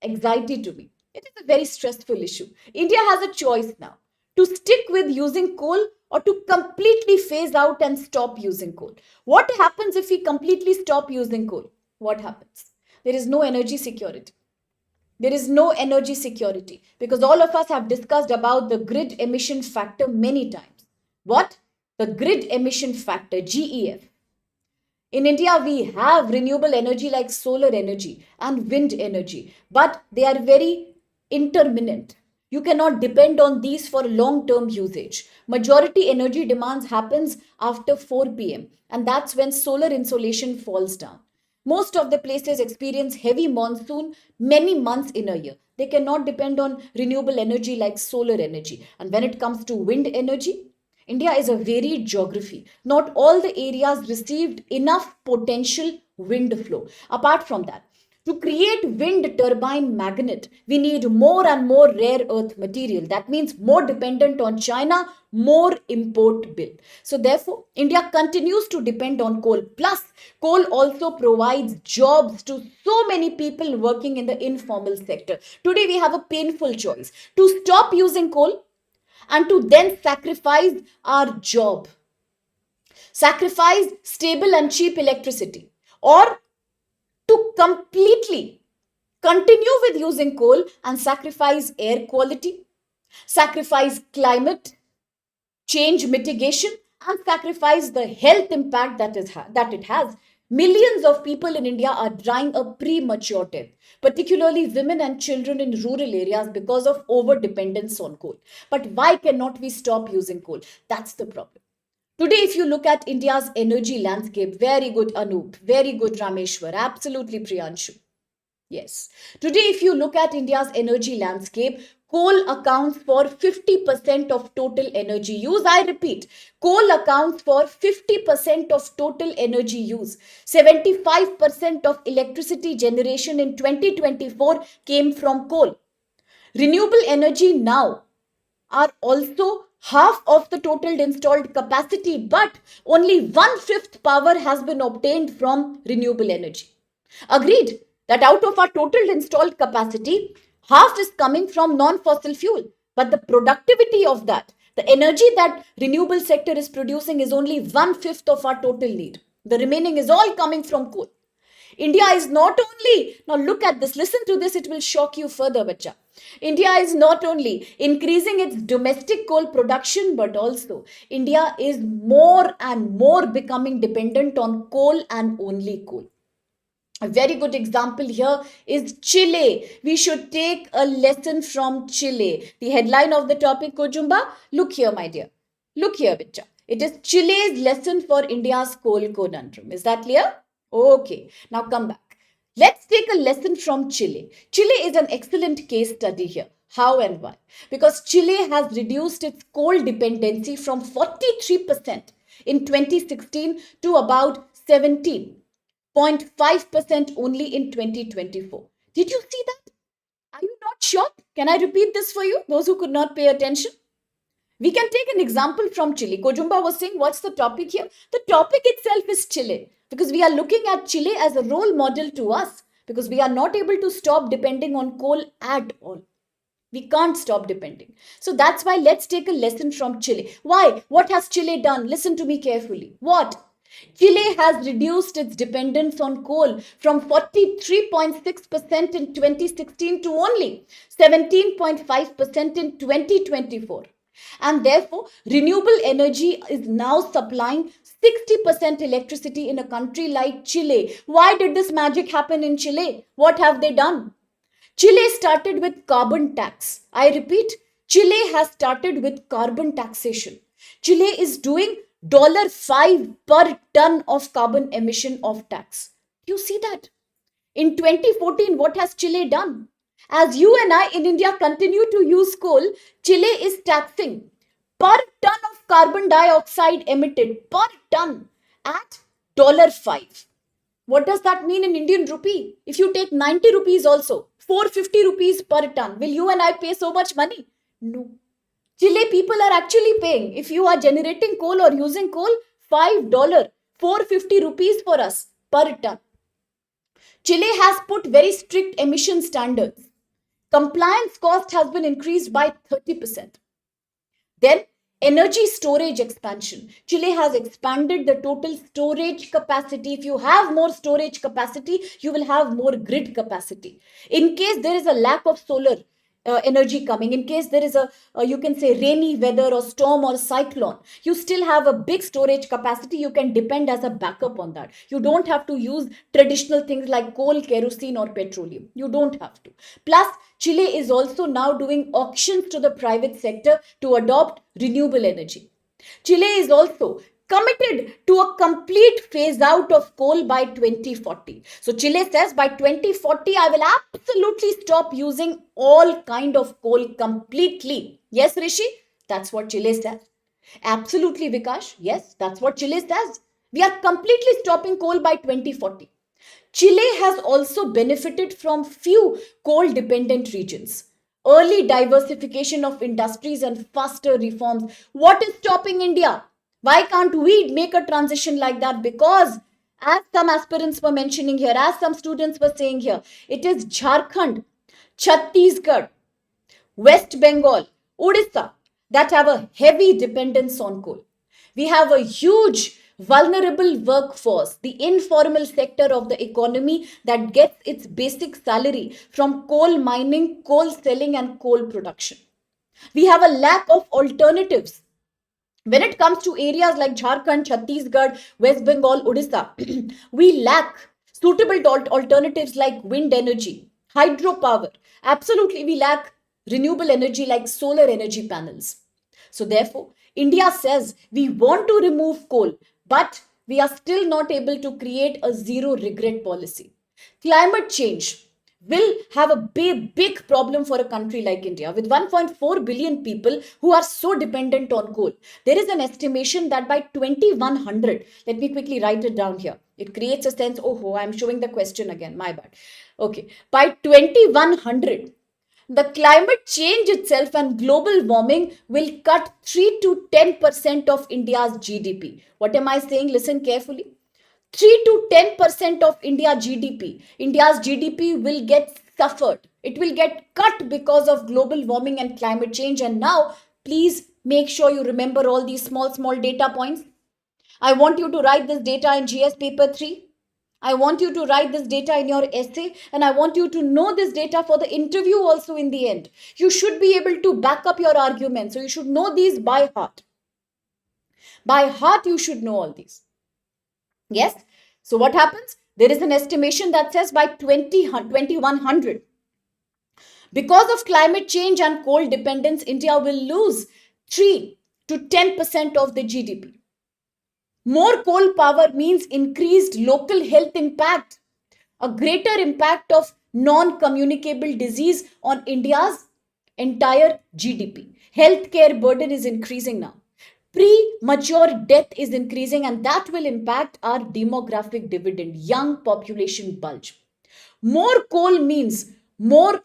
anxiety to me. It is a very stressful issue. India has a choice now to stick with using coal or to completely phase out and stop using coal. What happens if we completely stop using coal? What happens? There is no energy security. There is no energy security because all of us have discussed about the grid emission factor many times. What? The grid emission factor, GEF. In India, we have renewable energy like solar energy and wind energy, but they are very intermittent. You cannot depend on these for long-term usage. Majority energy demands happens after 4 p.m. and that's when solar insolation falls down. Most of the places experience heavy monsoon many months in a year. They cannot depend on renewable energy like solar energy. And when it comes to wind energy, India is a varied geography. Not all the areas received enough potential wind flow. Apart from that, to create wind turbine magnet, we need more and more rare earth material. That means more dependent on China, more import bill. So therefore, India continues to depend on coal. Plus, coal also provides jobs to so many people working in the informal sector. Today, we have a painful choice to stop using coal and to then sacrifice our job, sacrifice stable and cheap electricity, or to completely continue with using coal and sacrifice air quality, sacrifice climate change mitigation, and sacrifice the health impact that it has. Millions of people in India are dying a premature death, particularly women and children in rural areas because of over dependence on coal. But why cannot we stop using coal? That's the problem. Today, if you look at India's energy landscape, very good Anup, very good Rameshwar, absolutely Priyanshu. Yes. Today, if you look at India's energy landscape, coal accounts for 50% of total energy use. I repeat, coal accounts for 50% of total energy use. 75% of electricity generation in 2024 came from coal. Renewable energy now are also half of the total installed capacity, but only one-fifth power has been obtained from renewable energy. Agreed that out of our total installed capacity, half is coming from non-fossil fuel, but the productivity of that, the energy that renewable sector is producing is only one-fifth of our total need. The remaining is all coming from coal. India is not only, now look at this, listen to this, it will shock you further, bacha. India is not only increasing its domestic coal production, but also India is more and more becoming dependent on coal and only coal. A very good example here is Chile. We should take a lesson from Chile. The headline of the topic, Kojumba, look here, my dear. Look here, Bicha. It is Chile's lesson for India's coal conundrum. Is that clear? Okay. Now come back. Let's take a lesson from Chile. Chile is an excellent case study here. How and why? Because Chile has reduced its coal dependency from 43% in 2016 to about 17.5% only in 2024. Did you see that? Are you not shocked? Can I repeat this for you? Those who could not pay attention. We can take an example from Chile. Kojumba was saying, what's the topic here? The topic itself is Chile, because we are looking at Chile as a role model to us, because we are not able to stop depending on coal at all. We can't stop depending. So that's why let's take a lesson from Chile. Why? What has Chile done? Listen to me carefully. What? Chile has reduced its dependence on coal from 43.6% in 2016 to only 17.5% in 2024. And therefore, renewable energy is now supplying 60% electricity in a country like Chile. Why did this magic happen in Chile? What have they done? Chile started with carbon tax. I repeat, Chile has started with carbon taxation. Chile is doing $5 per ton of carbon emission of tax. You see that? In 2014, what has Chile done? As you and I in India continue to use coal, Chile is taxing per ton of carbon dioxide emitted per ton at $5. What does that mean in Indian rupee? If you take 90 rupees also, 450 rupees per ton, will you and I pay so much money? No. Chile people are actually paying. If you are generating coal or using coal, $5, 450 rupees for us per ton. Chile has put very strict emission standards. Compliance cost has been increased by 30%. Then energy storage expansion. Chile has expanded the total storage capacity. If you have more storage capacity, you will have more grid capacity. In case there is a lack of solar energy coming, in case there is you can say rainy weather or storm or cyclone, you still have a big storage capacity. You can depend as a backup on that. You don't have to use traditional things like coal, kerosene or petroleum. You don't have to. Plus, Chile is also now doing auctions to the private sector to adopt renewable energy. Chile is also committed to a complete phase out of coal by 2040. So Chile says by 2040, I will absolutely stop using all kind of coal completely. Yes, Rishi? That's what Chile says. Absolutely, Vikash. Yes, that's what Chile says. We are completely stopping coal by 2040. Chile has also benefited from few coal dependent regions. Early diversification of industries and faster reforms. What is stopping India? Why can't we make a transition like that? Because, as some aspirants were mentioning here, as some students were saying here, it is Jharkhand, Chhattisgarh, West Bengal, Odisha that have a heavy dependence on coal. We have a huge vulnerable workforce, the informal sector of the economy that gets its basic salary from coal mining, coal selling, and coal production. We have a lack of alternatives When it comes to areas like Jharkhand, Chhattisgarh, West Bengal, Odisha, we lack suitable alternatives like wind energy, hydropower. Absolutely, we lack renewable energy like solar energy panels. So therefore, India says we want to remove coal, but we are still not able to create a zero regret policy. Climate change will have a big problem for a country like India with 1.4 billion people who are so dependent on coal. There is an estimation that by 2100, let me quickly write it down here. It creates a sense, oh, I'm showing the question again, my bad. Okay, by 2100, the climate change itself and global warming will cut 3 to 10% of India's GDP. What am I saying? Listen carefully. 3 to 10% of India's GDP will get suffered. It will get cut because of global warming and climate change. And now, please make sure you remember all these small data points. I want you to write this data in GS paper 3. I want you to write this data in your essay, and I want you to know this data for the interview also in the end. You should be able to back up your argument. So you should know these by heart. By heart, you should know all these. Yes? So what happens? There is an estimation that says by 2100, because of climate change and coal dependence, India will lose 3 to 10% of the GDP. More coal power means increased local health impact, a greater impact of non-communicable disease on India's entire GDP. Healthcare burden is increasing now. Premature death is increasing, and that will impact our demographic dividend, young population bulge. More coal means more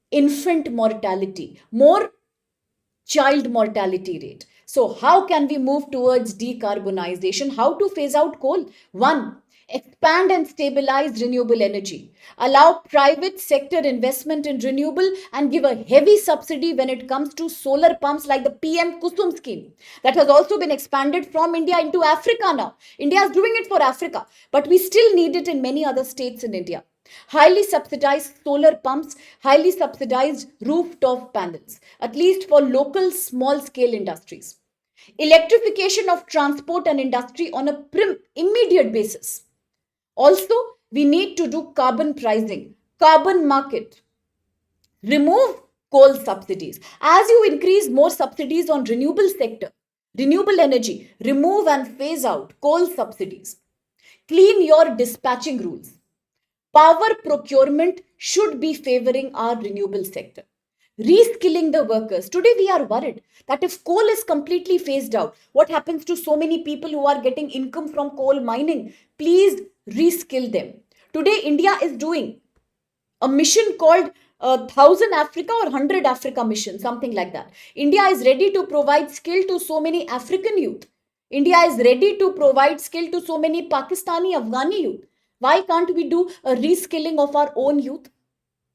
infant mortality, more child mortality rate. So how can we move towards decarbonization? How to phase out coal? One, expand and stabilize renewable energy. Allow private sector investment in renewable and give a heavy subsidy when it comes to solar pumps like the PM Kusum scheme that has also been expanded from India into Africa now. India is doing it for Africa, but we still need it in many other states in India. Highly subsidized solar pumps, highly subsidized rooftop panels, at least for local small scale industries. Electrification of transport and industry on a immediate basis. Also, we need to do carbon pricing, carbon market. Remove coal subsidies. As you increase more subsidies on renewable sector, renewable energy, remove and phase out coal subsidies. Clean your dispatching rules. Power procurement should be favoring our renewable sector. Reskilling the workers. Today we are worried that if coal is completely phased out, what happens to so many people who are getting income from coal mining? Please reskill them. Today India is doing a mission called 1000 Africa or 100 Africa mission, something like that. India is ready to provide skill to so many African youth. India is ready to provide skill to so many Pakistani, Afghani youth. Why can't we do a reskilling of our own youth?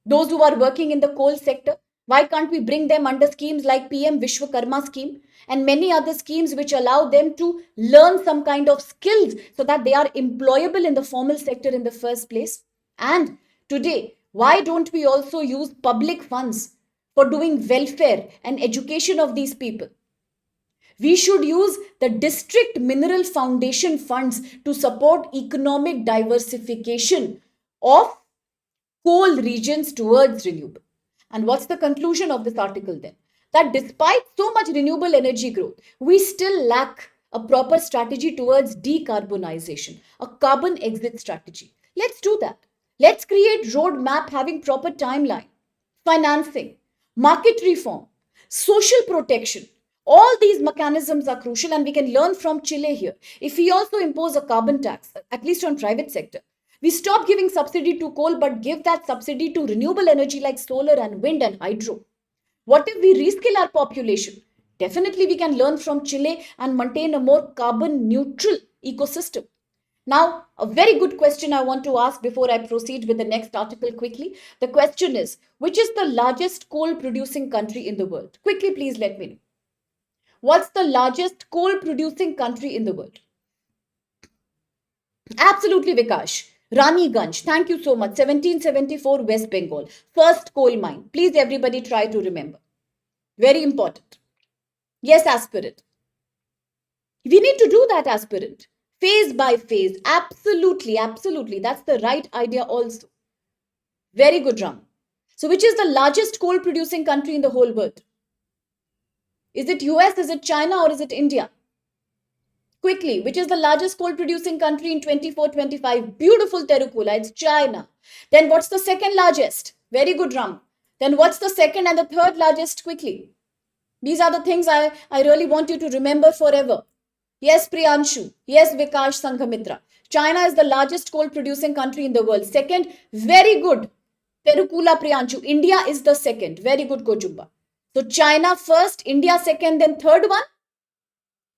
Those who are working in the coal sector, why can't we bring them under schemes like PM Vishwakarma scheme and many other schemes which allow them to learn some kind of skills so that they are employable in the formal sector in the first place? And today, why don't we also use public funds for doing welfare and education of these people? We should use the district mineral foundation funds to support economic diversification of coal regions towards renewable. And what's the conclusion of this article then? That despite so much renewable energy growth, we still lack a proper strategy towards decarbonization, a carbon exit strategy. Let's do that. Let's create roadmap having proper timeline, financing, market reform, social protection. All these mechanisms are crucial, and we can learn from Chile here. If we also impose a carbon tax, at least on private sector, we stop giving subsidy to coal but give that subsidy to renewable energy like solar and wind and hydro. What if we reskill our population? Definitely we can learn from Chile and maintain a more carbon neutral ecosystem. Now, a very good question I want to ask before I proceed with the next article quickly. The question is, which is the largest coal producing country in the world? Quickly, please let me know. What's the largest coal producing country in the world? Absolutely, Vikash. Raniganj, thank you so much. 1774 West Bengal. First coal mine. Please, everybody, try to remember. Very important. Yes, Aspirate. We need to do that, aspirant. Phase by phase. Absolutely, absolutely. That's the right idea also. Very good, Ram. So, which is the largest coal producing country in the whole world? Is it US, is it China, or is it India? Quickly, which is the largest coal producing country in 24-25? Beautiful Terukula, it's China. Then what's the second largest? Very good, Ram. Then what's the second and the third largest? Quickly. These are the things I really want you to remember forever. Yes, Priyanshu. Yes, Vikash Sanghamitra. China is the largest coal producing country in the world. Second, very good. Terukula Priyanshu. India is the second. Very good, Kojumba. So China first, India second, then third one.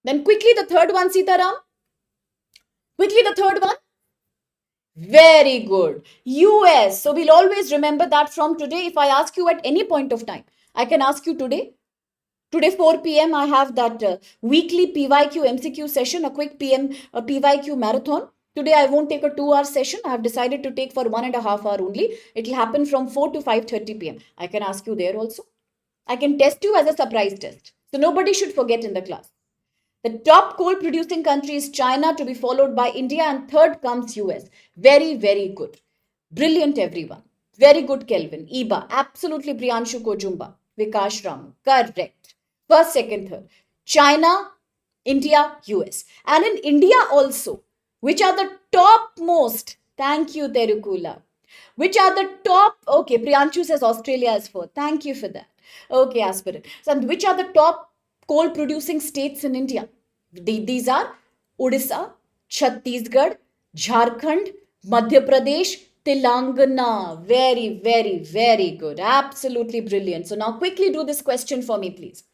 Then quickly the third one, Sitaram. Quickly the third one. Very good. US. So we'll always remember that from today. If I ask you at any point of time, I can ask you today. Today 4 p.m. I have that weekly PYQ MCQ session, a quick PYQ marathon. Today I won't take a 2-hour session. I have decided to take for 1.5 hour only. It will happen from 4 to 5:30 p.m. I can ask you there also. I can test you as a surprise test. So nobody should forget in the class. The top coal producing country is China, to be followed by India, and third comes US. Very, very good. Brilliant, everyone. Very good, Kelvin. Iba. Absolutely, Priyanshu Kojumba. Vikash Ram. Correct. First, second, third. China, India, US. And in India also, which are the topmost? Thank you, Terukula. Which are the top? Okay, Priyanshu says Australia is fourth. Thank you for that. Okay, aspirant. So, which are the top coal producing states in India? These are Odisha, Chhattisgarh, Jharkhand, Madhya Pradesh, Telangana. Very, very, very good. Absolutely brilliant. So now quickly do this question for me, please.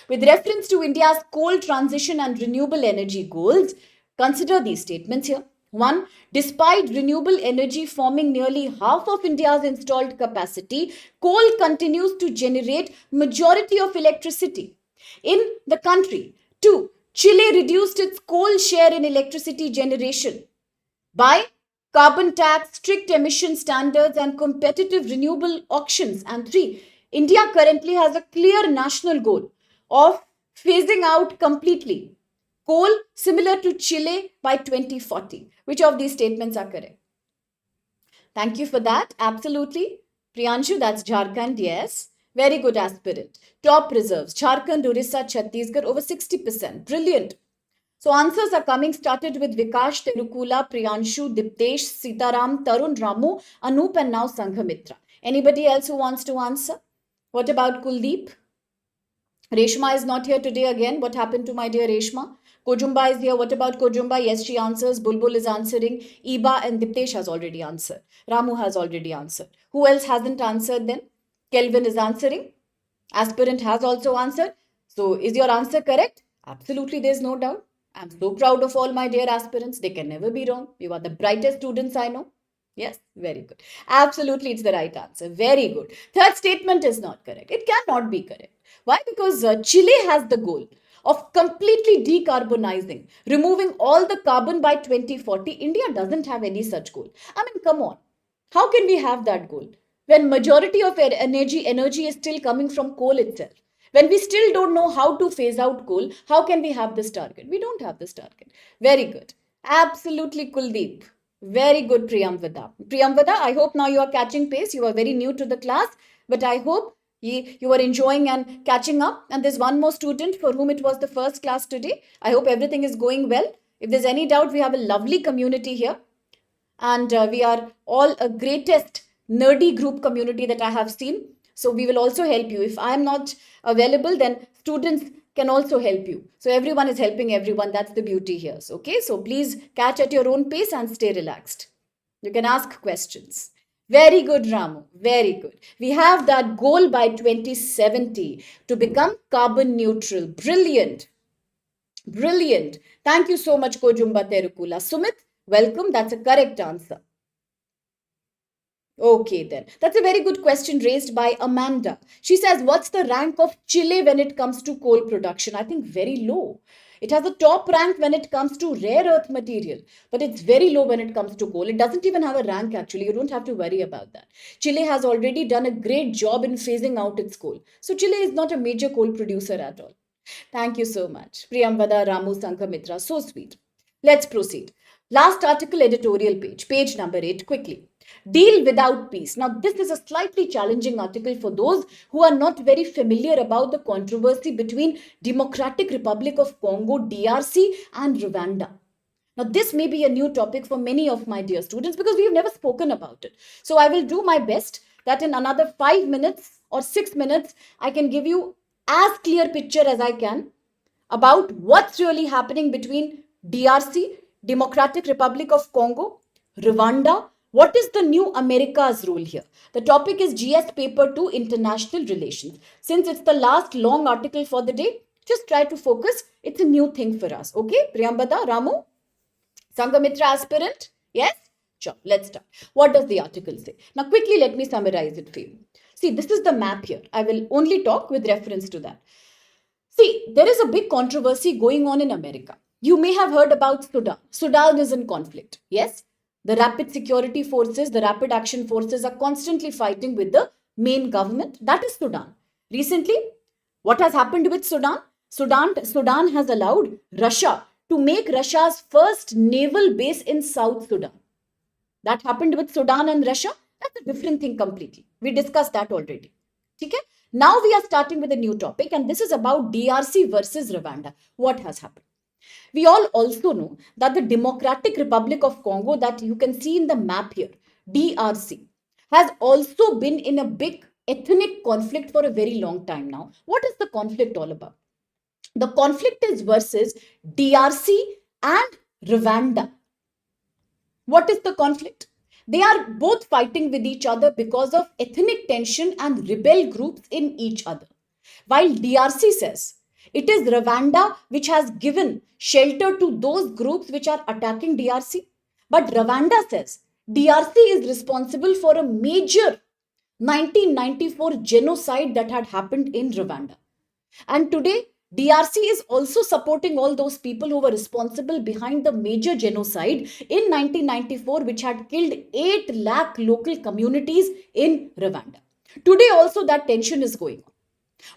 With reference to India's coal transition and renewable energy goals, consider these statements here. 1. Despite renewable energy forming nearly half of India's installed capacity, coal continues to generate majority of electricity in the country. 2. Chile reduced its coal share in electricity generation by carbon tax, strict emission standards, and competitive renewable auctions. And 3. India currently has a clear national goal of phasing out completely coal, similar to Chile, by 2040. Which of these statements are correct? Thank you for that. Absolutely. Priyanshu, that's Jharkhand, yes. Very good, aspirant. Top reserves, Jharkhand, Orissa, Chhattisgarh, over 60%. Brilliant. So answers are coming, started with Vikash, Terukula, Priyanshu, Diptesh, Sitaram, Tarun, Ramu, Anup, and now Sanghamitra. Anybody else who wants to answer? What about Kuldeep? Reshma is not here today again. What happened to my dear Reshma? Kojumba is here. What about Kojumba? Yes, she answers. Bulbul is answering. Iba and Diptesh has already answered. Ramu has already answered. Who else hasn't answered then? Kelvin is answering. Aspirant has also answered. So is your answer correct? Absolutely, there's no doubt. I'm so proud of all my dear aspirants. They can never be wrong. You are the brightest students I know. Yes, very good. Absolutely, it's the right answer. Very good. Third statement is not correct. It cannot be correct. Why? Because Chile has the goal of completely decarbonizing, removing all the carbon by 2040. India doesn't have any such goal. I mean, come on. How can we have that goal when majority of energy is still coming from coal itself? When we still don't know how to phase out coal, how can we have this target? We don't have this target. Very good. Absolutely, Kuldeep. Very good, Priyamvada. Priyamvada, I hope now you are catching pace. You are very new to the class, but I hope you are enjoying and catching up. And there's one more student for whom it was the first class today. I hope everything is going well. If there's any doubt, we have a lovely community here. And we are all a greatest nerdy group community that I have seen. So we will also help you. If I am not available, then students can also help you. So everyone is helping everyone. That's the beauty here. So, okay, so please catch at your own pace and stay relaxed. You can ask questions. Very good, Ramu. Very good. We have that goal by 2070 to become carbon neutral. Brilliant. Brilliant. Thank you so much, Kojumba Terukula. Sumit, welcome. That's a correct answer. Okay, then. That's a very good question raised by Amanda. She says, what's the rank of Chile when it comes to coal production? I think very low. It has a top rank when it comes to rare earth material, but it's very low when it comes to coal. It doesn't even have a rank, actually. You don't have to worry about that. Chile has already done a great job in phasing out its coal. So Chile is not a major coal producer at all. Thank you so much. Priyambada Ramu Sankamitra. So sweet. Let's proceed. Last article, editorial page, page number 8, quickly. Deal without peace. Now, this is a slightly challenging article for those who are not very familiar about the controversy between Democratic Republic of Congo, DRC, and Rwanda. Now, this may be a new topic for many of my dear students because we've never spoken about it. So, I will do my best that in another 5 minutes or 6 minutes, I can give you as clear picture as I can about what's really happening between DRC, Democratic Republic of Congo, Rwanda. What is the new America's role here? The topic is GS Paper 2 International Relations. Since it's the last long article for the day, just try to focus. It's a new thing for us. Okay, Priyambada, Ramu? Sangamitra aspirant? Yes? Sure, let's start. What does the article say? Now, quickly, let me summarize it for you. See, this is the map here. I will only talk with reference to that. See, there is a big controversy going on in America. You may have heard about Sudan. Sudan is in conflict. Yes? The rapid security forces, the rapid action forces are constantly fighting with the main government. That is Sudan. Recently, what has happened with Sudan? Sudan has allowed Russia to make Russia's first naval base in South Sudan. That happened with Sudan and Russia. That's a different thing completely. We discussed that already. Okay? Now we are starting with a new topic, and this is about DRC versus Rwanda. What has happened? We all also know that the Democratic Republic of Congo, that you can see in the map here, DRC, has also been in a big ethnic conflict for a very long time now. What is the conflict all about? The conflict is versus DRC and Rwanda. What is the conflict? They are both fighting with each other because of ethnic tension and rebel groups in each other. While DRC says it is Rwanda which has given shelter to those groups which are attacking DRC, but Rwanda says DRC is responsible for a major 1994 genocide that had happened in Rwanda. And today, DRC is also supporting all those people who were responsible behind the major genocide in 1994, which had killed 8 lakh local communities in Rwanda. Today, also, that tension is going on.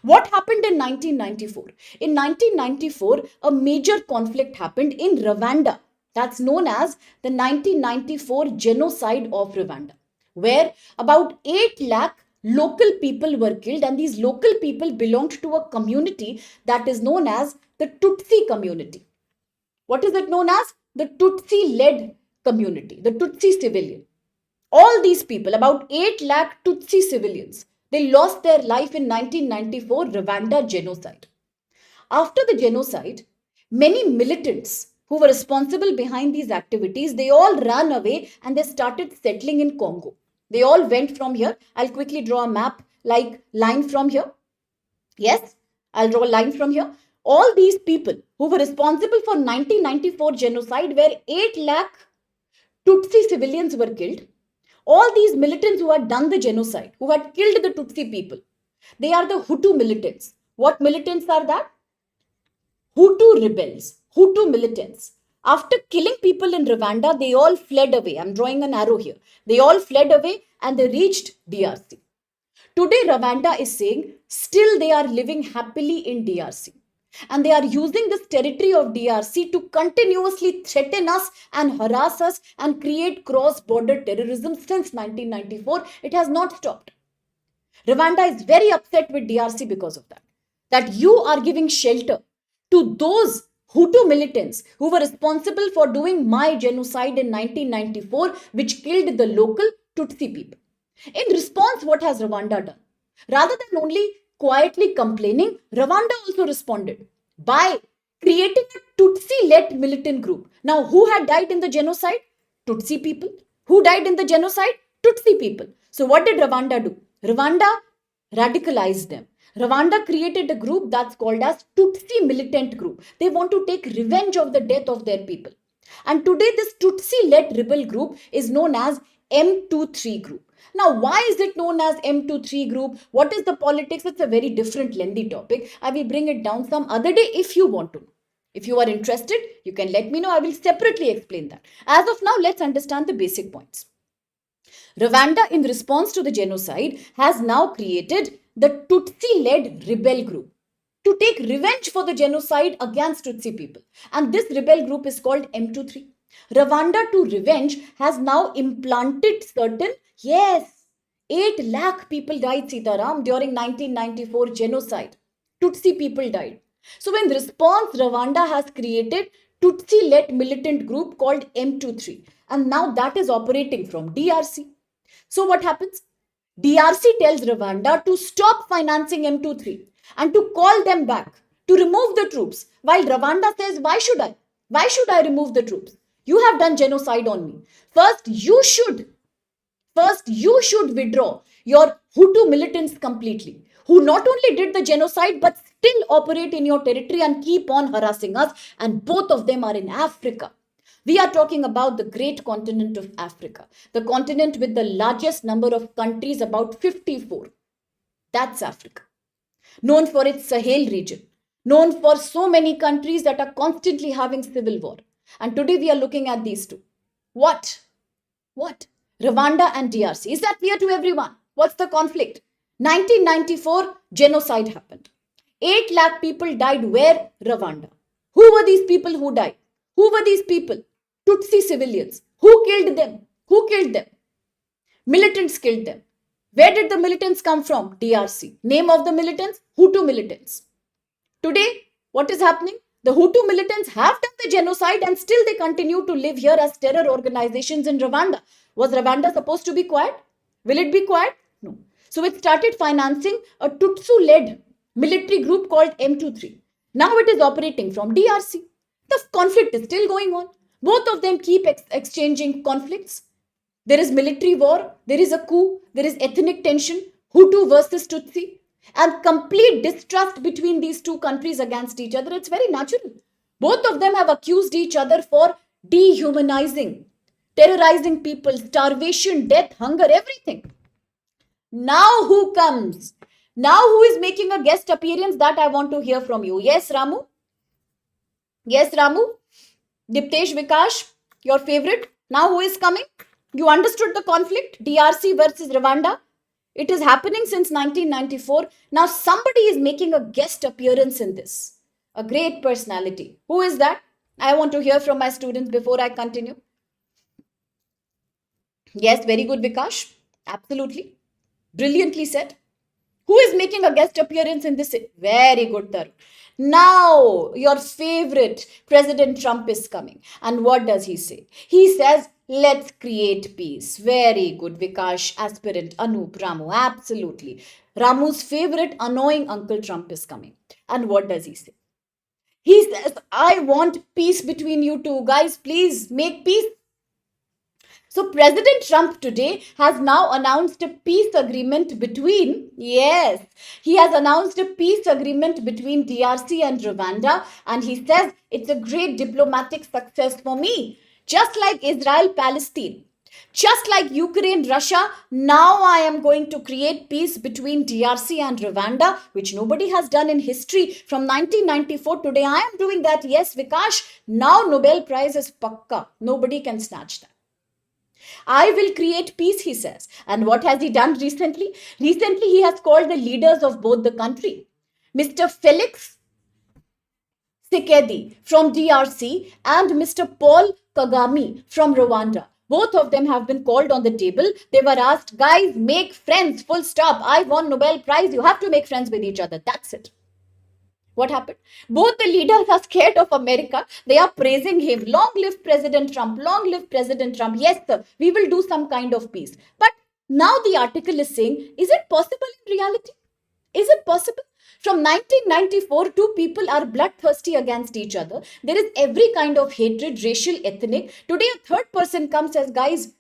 What happened in 1994? In 1994, a major conflict happened in Rwanda. That's known as the 1994 genocide of Rwanda, where about 8 lakh local people were killed, and these local people belonged to a community that is known as the Tutsi community. What is it known as? The Tutsi-led community, the Tutsi civilian. All these people, about 8 lakh Tutsi civilians, they lost their life in 1994 Rwanda genocide. After the genocide, many militants who were responsible behind these activities, they all ran away and they started settling in Congo. They all went from here. I'll quickly draw a map like line from here. Yes, I'll draw a line from here. All these people who were responsible for 1994 genocide, where 8 lakh Tutsi civilians were killed, all these militants who had done the genocide, who had killed the Tutsi people, they are the Hutu militants. What militants are that? Hutu rebels, Hutu militants. After killing people in Rwanda, they all fled away. I'm drawing an arrow here. They all fled away and they reached DRC. Today, Rwanda is saying still they are living happily in DRC. And they are using this territory of DRC to continuously threaten us and harass us and create cross-border terrorism since 1994. It has not stopped. Rwanda is very upset with DRC because of that. That you are giving shelter to those Hutu militants who were responsible for doing my genocide in 1994, which killed the local Tutsi people. In response, what has Rwanda done? Rather than only quietly complaining, Rwanda also responded by creating a Tutsi-led militant group. Now, who had died in the genocide? Tutsi people. Who died in the genocide? Tutsi people. So what did Rwanda do? Rwanda radicalized them. Rwanda created a group that's called as Tutsi militant group. They want to take revenge of the death of their people. And today this Tutsi-led rebel group is known as M23 group. Now, why is it known as M23 group? What is the politics? It's a very different lengthy topic. I will bring it down some other day if you want to know. If you are interested, you can let me know. I will separately explain that. As of now, let's understand the basic points. Rwanda, in response to the genocide, has now created the Tutsi-led rebel group. to take revenge for the genocide against Tutsi people. And this rebel group is called M23. Rwanda to revenge has now implanted certain, yes, 8 lakh people died, Sitaram, during 1994 genocide. Tutsi people died. So in response, Rwanda has created Tutsi-led militant group called M23. And now that is operating from DRC. So what happens? DRC tells Rwanda to stop financing M23 and to call them back, to remove the troops. While Rwanda says, why should I? Why should I remove the troops? You have done genocide on me. First, you should withdraw your Hutu militants completely, who not only did the genocide but still operate in your territory and keep on harassing us. And both of them are in Africa. We are talking about the great continent of Africa, the continent with the largest number of countries, about 54. That's Africa. Known for its Sahel region, known for so many countries that are constantly having civil war. And today we are looking at these two. What? Rwanda and DRC. Is that clear to everyone? What's the conflict? 1994, genocide happened. 8 lakh people died where? Rwanda. Who were these people who died? Who were these people? Tutsi civilians. Who killed them? Militants killed them. Where did the militants come from? DRC. Name of the militants? Hutu militants. Today, what is happening? The Hutu militants have done the genocide and still they continue to live here as terror organizations in Rwanda. Was Rwanda supposed to be quiet? Will it be quiet? No. So it started financing a Tutsu-led military group called M23. Now it is operating from DRC. The conflict is still going on. Both of them keep exchanging conflicts. There is military war, there is a coup, there is ethnic tension, Hutu versus Tutsi, and complete distrust between these two countries against each other. It's very natural. Both of them have accused each other for dehumanizing, terrorizing people, starvation, death, hunger, everything. Now who comes? Now who is making a guest appearance? That I want to hear from you. Yes, Ramu? Yes, Ramu? Diptesh Vikash, your favorite. Now who is coming? You understood the conflict? DRC versus Rwanda. It is happening since 1994. Now somebody is making a guest appearance in this. A great personality. Who is that? I want to hear from my students before I continue. Yes, very good, Vikash. Absolutely. Brilliantly said. Who is making a guest appearance in this? Very good, Tarun. Now, your favorite President Trump is coming. And what does he say? He says, let's create peace. Very good, Vikash, aspirant, Anup, Ramu. Absolutely. Ramu's favorite annoying Uncle Trump is coming. And what does he say? He says, I want peace between you two. Guys, please make peace. So President Trump today has now announced a peace agreement between, yes, he has announced a peace agreement between DRC and Rwanda, and he says it's a great diplomatic success for me. Just like Israel, Palestine, just like Ukraine, Russia, now I am going to create peace between DRC and Rwanda, which nobody has done in history from 1994. Today I am doing that. Yes, Vikash, now Nobel Prize is pakka. Nobody can snatch that. I will create peace, he says. And what has he done recently? Recently, he has called the leaders of both the country. Mr. Felix Tshisekedi from DRC and Mr. Paul Kagame from Rwanda. Both of them have been called on the table. They were asked, guys, make friends, full stop. I won Nobel Prize. You have to make friends with each other. That's it. What happened? Both the leaders are scared of America. They are praising him. Long live President Trump. Long live President Trump. Yes, sir, we will do some kind of peace. But now the article is saying, is it possible in reality? Is it possible? From 1994, two people are bloodthirsty against each other. There is every kind of hatred, racial, ethnic. Today, a third person comes as, guys,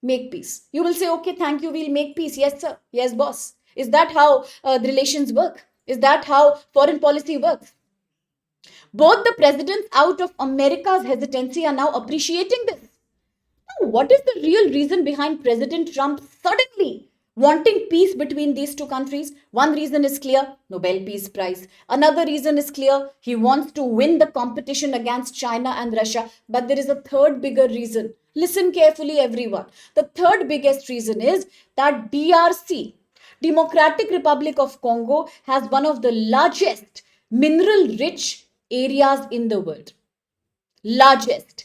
make peace. You will say, okay, thank you, we'll make peace. Yes, sir. Yes, boss. Is that how the relations work? Is that how foreign policy works? Both the presidents out of America's hesitancy are now appreciating this. Now, what is the real reason behind President Trump suddenly wanting peace between these two countries? One reason is clear, Nobel Peace Prize. Another reason is clear, he wants to win the competition against China and Russia. But there is a third bigger reason. Listen carefully, everyone. The third biggest reason is that DRC, Democratic Republic of Congo, has one of the largest mineral rich areas in the world, largest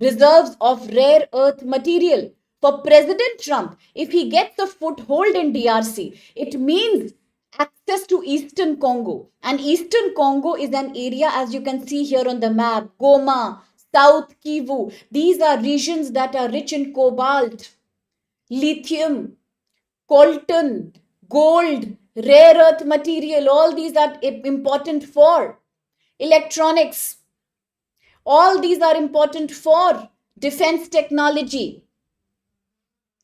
reserves of rare earth material. For President Trump, if he gets a foothold in DRC, it means access to Eastern Congo. And Eastern Congo is an area, as you can see here on the map, Goma, South Kivu. These are regions that are rich in cobalt, lithium, coltan, gold, rare earth material. All these are important for electronics. All these are important for defense technology.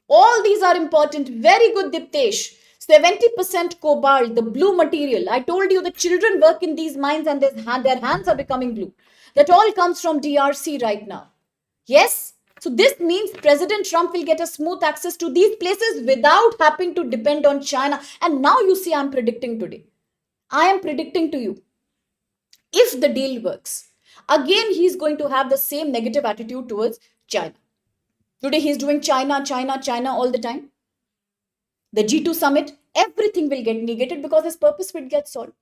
All these are important. Very good, Diptesh. 70% cobalt, the blue material. I told you the children work in these mines and their hands are becoming blue. That all comes from DRC right now. Yes? So this means President Trump will get a smooth access to these places without having to depend on China. And now you see, I'm predicting today. I am predicting to you, if the deal works, again he's going to have the same negative attitude towards China. Today he's doing China, China, China all the time. The G2 summit, everything will get negated because his purpose will get solved.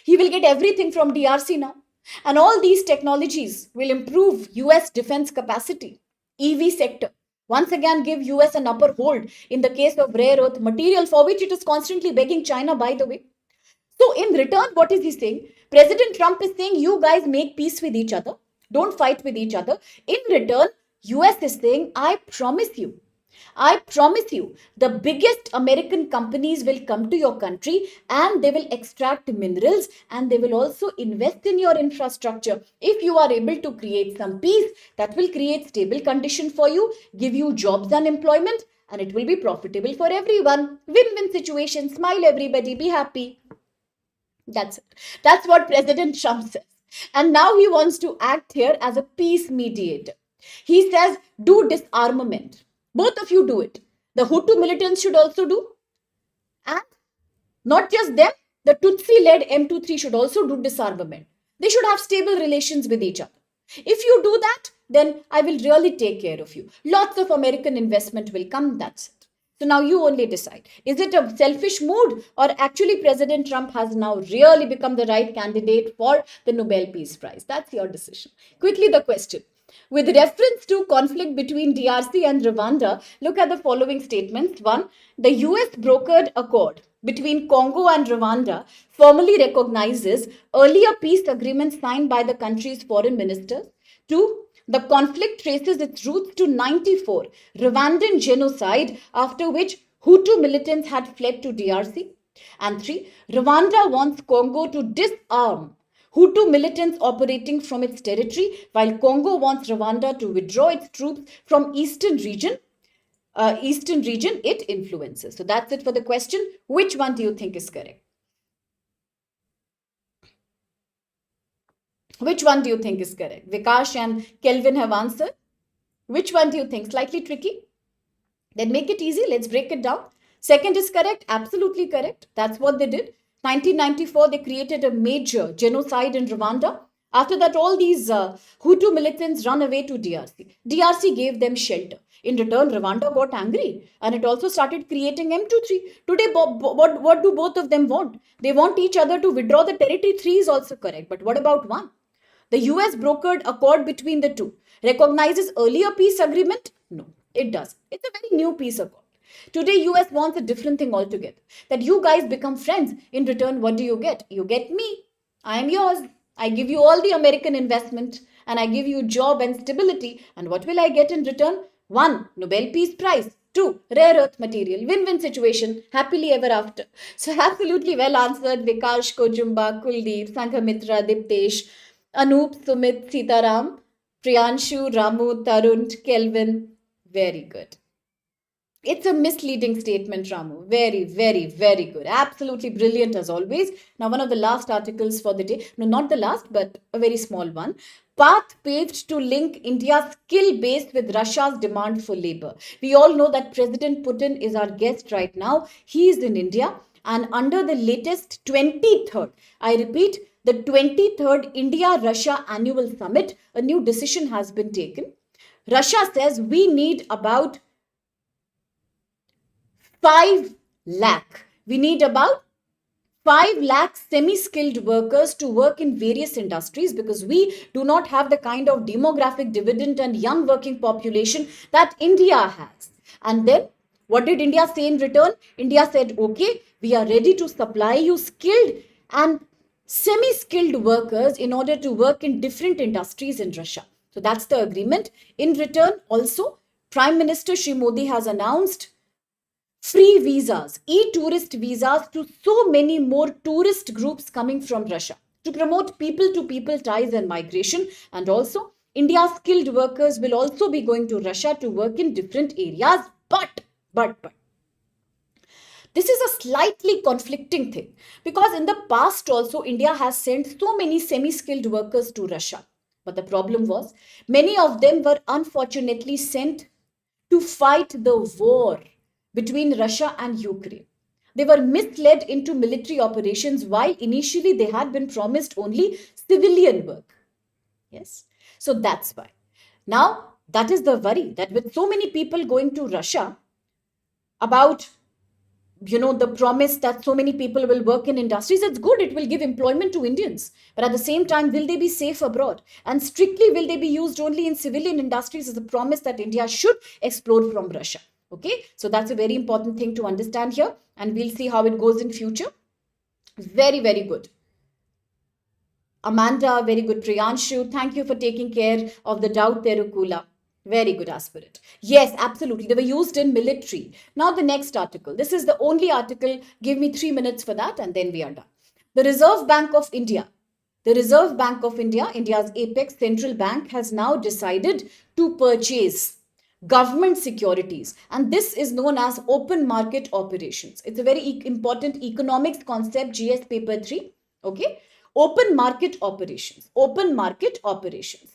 He will get everything from DRC now. And all these technologies will improve US defense capacity, EV sector. Once again, give US an upper hold in the case of rare earth material, for which it is constantly begging China, by the way. So in return, what is he saying? President Trump is saying, you guys make peace with each other. Don't fight with each other. In return, US is saying, I promise you, the biggest American companies will come to your country and they will extract minerals and they will also invest in your infrastructure. If you are able to create some peace, that will create stable condition for you, give you jobs and employment, and it will be profitable for everyone. Win-win situation. Smile everybody, be happy. That's it. That's what President Trump says. And now he wants to act here as a peace mediator. He says, do disarmament. Both of you do it. The Hutu militants should also do. And not just them, the Tutsi-led M23 should also do disarmament. They should have stable relations with each other. If you do that, then I will really take care of you. Lots of American investment will come. That's it. So now you only decide. Is it a selfish mood, or actually President Trump has now really become the right candidate for the Nobel Peace Prize? That's your decision. Quickly, the question. With reference to conflict between DRC and Rwanda, look at the following statements. 1. The US brokered accord between Congo and Rwanda formally recognizes earlier peace agreements signed by the country's foreign ministers. 2. The conflict traces its roots to 94 Rwandan genocide, after which Hutu militants had fled to DRC. And 3. Rwanda wants Congo to disarm Hutu militants operating from its territory, while Congo wants Rwanda to withdraw its troops from eastern region it influences. So that's it for the question. Which one do you think is correct? Which one do you think is correct? Vikash and Kelvin have answered. Which one do you think? Slightly tricky? Then make it easy. Let's break it down. Second is correct. Absolutely correct. That's what they did. 1994, they created a major genocide in Rwanda. After that, all these Hutu militants run away to DRC. DRC gave them shelter. In return, Rwanda got angry and it also started creating M23. Today, what do both of them want? They want each other to withdraw the territory. 3 is also correct. But what about 1? The US brokered accord between the two. Recognizes earlier peace agreement? No, it does. It's a very new peace accord. Today, US wants a different thing altogether. That you guys become friends. In return, what do you get? You get me. I am yours. I give you all the American investment and I give you job and stability. And what will I get in return? 1. Nobel Peace Prize. 2. Rare earth material. Win-win situation. Happily ever after. So absolutely well answered. Vikash, Kojumba, Kuldeep, Sanghamitra, Diptesh, Anoop, Sumit, Sitaram, Priyanshu, Ramu, Tarun, Kelvin. Very good. It's a misleading statement, Ramu. Very, very, very good. Absolutely brilliant as always. Now, one of the last articles for the day. No, not the last, but a very small one. Path paved to link India's skill base with Russia's demand for labor. We all know that President Putin is our guest right now. He is in India. And under the latest 23rd, I repeat, the 23rd India-Russia Annual Summit, a new decision has been taken. Russia says we need about 5 lakh. We need about 5 lakh semi-skilled workers to work in various industries because we do not have the kind of demographic dividend and young working population that India has. And then what did India say in return? India said, okay, we are ready to supply you skilled and semi-skilled workers in order to work in different industries in Russia. So that's the agreement. In return, also, Prime Minister Shri Modi has announced free visas, e-tourist visas to so many more tourist groups coming from Russia to promote people-to-people ties and migration. And also, India's skilled workers will also be going to Russia to work in different areas. But, this is a slightly conflicting thing because in the past also India has sent so many semi-skilled workers to Russia. But the problem was many of them were unfortunately sent to fight the war between Russia and Ukraine. They were misled into military operations while initially they had been promised only civilian work. Yes. So that's why. Now, that is the worry that with so many people going to Russia about the promise that so many people will work in industries, it's good, it will give employment to Indians, but at the same time, will they be safe abroad, and strictly will they be used only in civilian industries is a promise that India should explore from Russia. Okay, so that's a very important thing to understand here, and we'll see how it goes in future. Very, very good, Amanda. Very good, Priyanshu. Thank you for taking care of the doubt there, Ukula. Very good, aspirant. Yes, absolutely. They were used in military. Now the next article. This is the only article. Give me 3 minutes for that and then we are done. The Reserve Bank of India. The Reserve Bank of India, India's apex central bank, has now decided to purchase government securities. And this is known as open market operations. It's a very important economics concept, GS paper 3. Okay. Open market operations. Open market operations.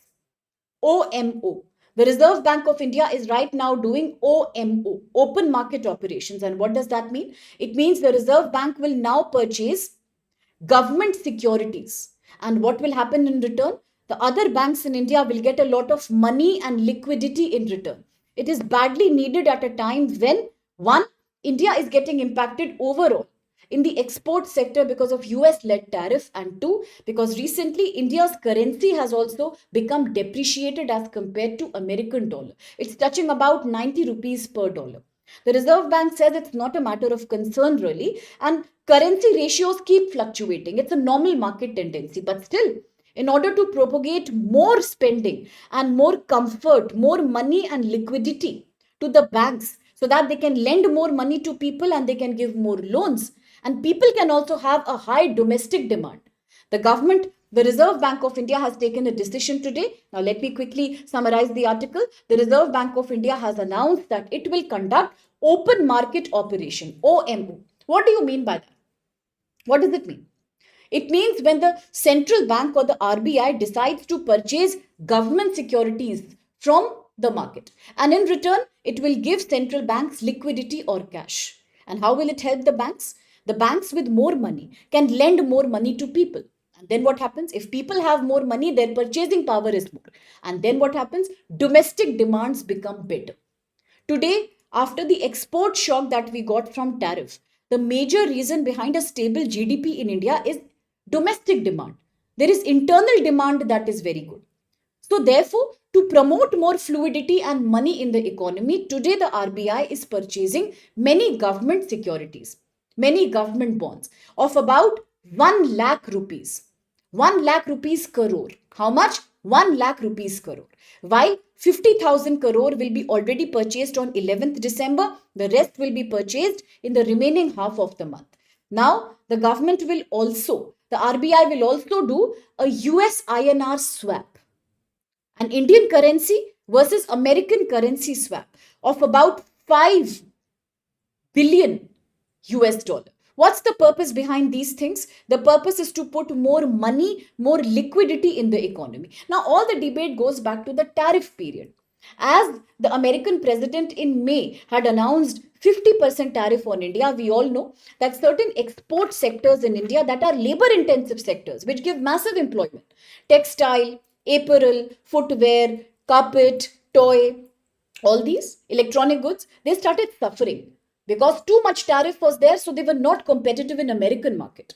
OMO. The Reserve Bank of India is right now doing OMO, open market operations. And what does that mean? It means the Reserve Bank will now purchase government securities. And what will happen in return? The other banks in India will get a lot of money and liquidity in return. It is badly needed at a time when, one, India is getting impacted overall in the export sector because of US-led tariff, and two, because recently India's currency has also become depreciated as compared to American dollar. It's touching about 90 rupees per dollar. The Reserve Bank says it's not a matter of concern really, and currency ratios keep fluctuating. It's a normal market tendency, but still, in order to propagate more spending and more comfort, more money and liquidity to the banks so that they can lend more money to people and they can give more loans, and people can also have a high domestic demand. The government, the Reserve Bank of India, has taken a decision today. Now, let me quickly summarize the article. The Reserve Bank of India has announced that it will conduct open market operation, OMO. What do you mean by that? What does it mean? It means when the central bank or the RBI decides to purchase government securities from the market, and in return, it will give central banks liquidity or cash. And how will it help the banks? The banks with more money can lend more money to people. And then what happens? If people have more money, their purchasing power is more. And then what happens? Domestic demands become better. Today, after the export shock that we got from tariff, the major reason behind a stable GDP in India is domestic demand. There is internal demand that is very good. So therefore, to promote more fluidity and money in the economy, today the RBI is purchasing many government securities, many government bonds of about 1 lakh rupees. 1 lakh rupees crore. How much? 1 lakh rupees crore. While 50,000 crore will be already purchased on 11th December, the rest will be purchased in the remaining half of the month. Now, the government will also, the RBI will also do a US INR swap, an Indian currency versus American currency swap of about 5 billion US dollar. What's the purpose behind these things? The purpose is to put more money, more liquidity in the economy. Now, all the debate goes back to the tariff period. As the American president in May had announced 50% tariff on India, we all know that certain export sectors in India that are labor intensive sectors, which give massive employment, textile, apparel, footwear, carpet, toy, all these electronic goods, they started suffering because too much tariff was there, so they were not competitive in American market.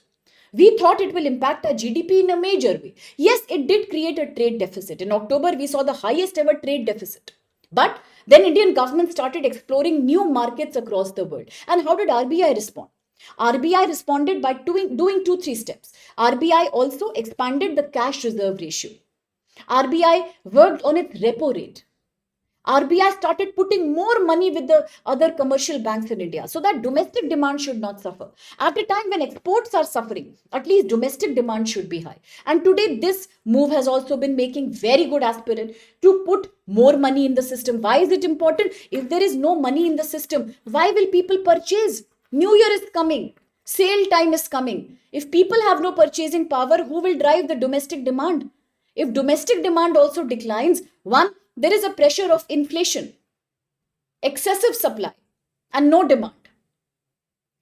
We thought it will impact our GDP in a major way. Yes, it did create a trade deficit. In October, we saw the highest ever trade deficit. But then Indian government started exploring new markets across the world. And how did RBI respond? RBI responded by doing two, three steps. RBI also expanded the cash reserve ratio. RBI worked on its repo rate. RBI started putting more money with the other commercial banks in India so that domestic demand should not suffer. At a time when exports are suffering, at least domestic demand should be high. And today, this move has also been making very good aspirant to put more money in the system. Why is it important? If there is no money in the system, why will people purchase? New Year is coming. Sale time is coming. If people have no purchasing power, who will drive the domestic demand? If domestic demand also declines, one, there is a pressure of inflation, excessive supply, and no demand.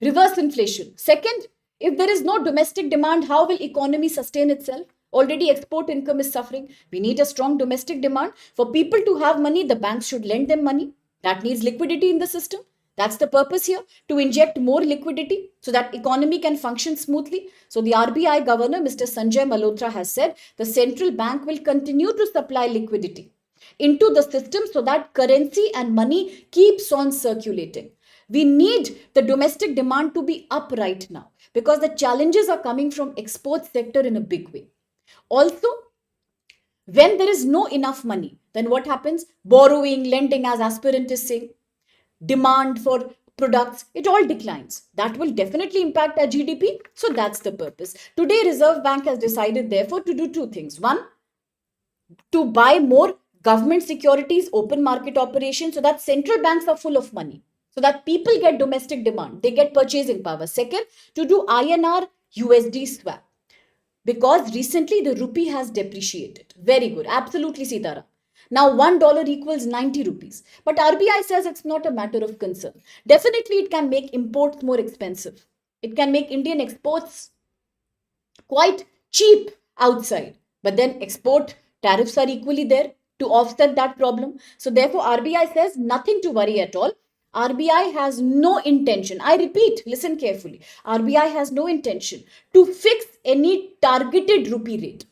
Reverse inflation. Second, if there is no domestic demand, how will economy sustain itself? Already export income is suffering. We need a strong domestic demand. For people to have money, the banks should lend them money. That needs liquidity in the system. That's the purpose here, to inject more liquidity so that economy can function smoothly. So the RBI governor, Mr. Sanjay Malhotra, has said the central bank will continue to supply liquidity into the system so that currency and money keeps on circulating. We need the domestic demand to be up right now because the challenges are coming from export sector in a big way. Also, when there is no enough money, then what happens? Borrowing, lending, as aspirant is saying, demand for products, it all declines. That will definitely impact our GDP. So that's the purpose. Today, Reserve Bank has decided, therefore, to do two things. One, to buy more government securities, open market operations, so that central banks are full of money, so that people get domestic demand, they get purchasing power. Second, to do INR USD swap, because recently the rupee has depreciated. Very good, absolutely, Sitaram. Now $1 equals 90 rupees. But RBI says it's not a matter of concern. Definitely it can make imports more expensive. It can make Indian exports quite cheap outside. But then export tariffs are equally there to offset that problem. So therefore RBI says nothing to worry at all. RBI has no intention, I repeat, listen carefully, RBI has no intention to fix any targeted rupee rate.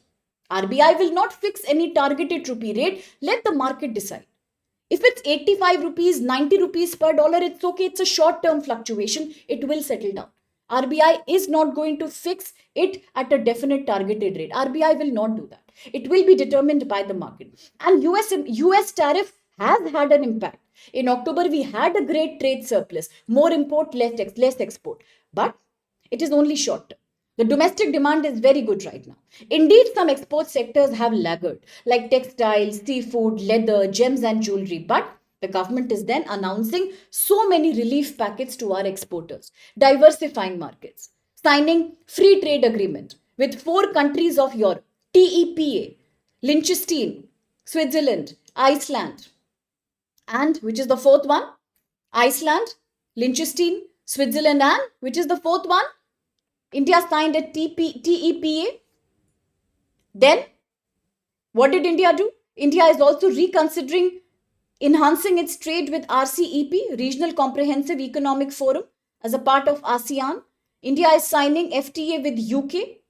RBI will not fix any targeted rupee rate. Let the market decide. If it's 85 rupees, 90 rupees per dollar, it's okay. It's a short-term fluctuation. It will settle down. RBI is not going to fix it at a definite targeted rate. RBI will not do that. It will be determined by the market. And US tariff has had an impact. In October, we had a great trade surplus. More import, less export. But it is only short term. The domestic demand is very good right now. Indeed, some export sectors have lagged, like textiles, seafood, leather, gems and jewelry. But the government is then announcing so many relief packets to our exporters, diversifying markets, signing free trade agreement with 4 countries of Europe, TEPA, Liechtenstein, Switzerland, Iceland, and which is the fourth one? Iceland, Liechtenstein, Switzerland, and which is the fourth one? India signed a TEPA. Then, what did India do? India is also reconsidering enhancing its trade with RCEP, Regional Comprehensive Economic Forum, as a part of ASEAN. India is signing FTA with UK.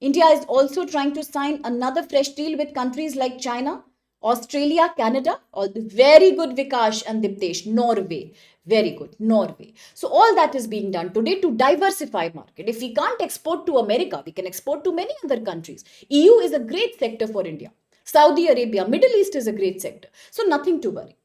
India is also trying to sign another fresh deal with countries like China, Australia, Canada. All very good, Vikash and Diptesh. Norway. Very good, Norway. So all that is being done today to diversify market. If we can't export to America, we can export to many other countries. EU is a great sector for India. Saudi Arabia, Middle East is a great sector. So nothing to worry.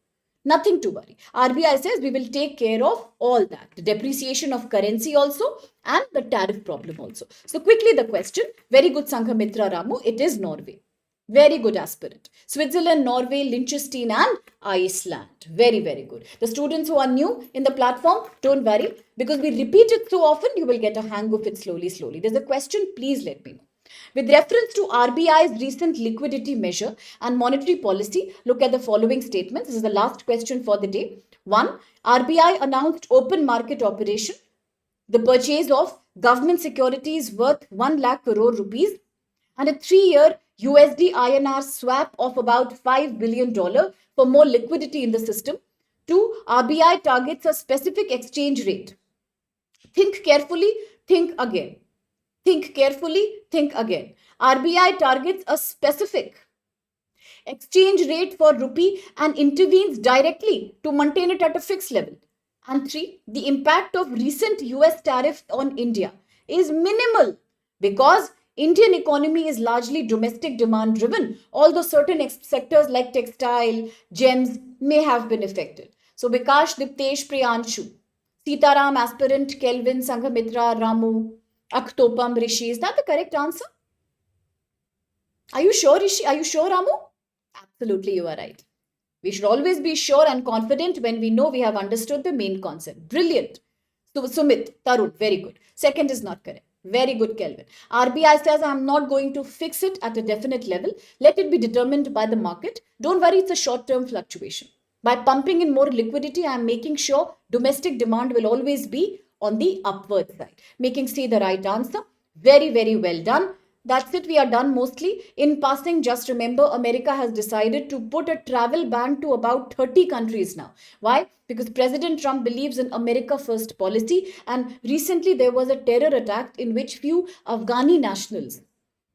Nothing to worry. RBI says we will take care of all that. The depreciation of currency also and the tariff problem also. So quickly the question. Very good, Sanghamitra Ramu. It is Norway. Very good aspirant. Switzerland, Norway, Liechtenstein and Iceland. Very, very good. The students who are new in the platform, don't worry. Because we repeat it so often, you will get a hang of it slowly. There's a question, please let me know. With reference to RBI's recent liquidity measure and monetary policy, look at the following statements. This is the last question for the day. 1. RBI announced open market operation, the purchase of government securities worth 1 lakh crore rupees and a 3-year USD INR swap of about $5 billion for more liquidity in the system. 2. RBI targets a specific exchange rate. Think carefully, think again. Think carefully, think again. RBI targets a specific exchange rate for rupee and intervenes directly to maintain it at a fixed level. And three, the impact of recent US tariff on India is minimal because Indian economy is largely domestic demand driven, although certain sectors like textile, gems may have been affected. So Vikash, Diptesh, Priyanshu, Sitaram, aspirant, Kelvin, Sanghamitra, Ramu, Aktopam, Rishi. Is that the correct answer? Are you sure, Rishi? Are you sure, Ramu? Absolutely, you are right. We should always be sure and confident when we know we have understood the main concept. Brilliant. So, Sumit, Tarun, very good. Second is not correct. Very good, Kelvin. RBI says I'm not going to fix it at a definite level. Let it be determined by the market. Don't worry, it's a short term fluctuation. By pumping in more liquidity, I'm making sure domestic demand will always be on the upward side. Making C the right answer. Very, very well done. That's it. We are done mostly. In passing, just remember America has decided to put a travel ban to about 30 countries now. Why? Because President Trump believes in America first policy. And recently there was a terror attack in which few Afghani nationals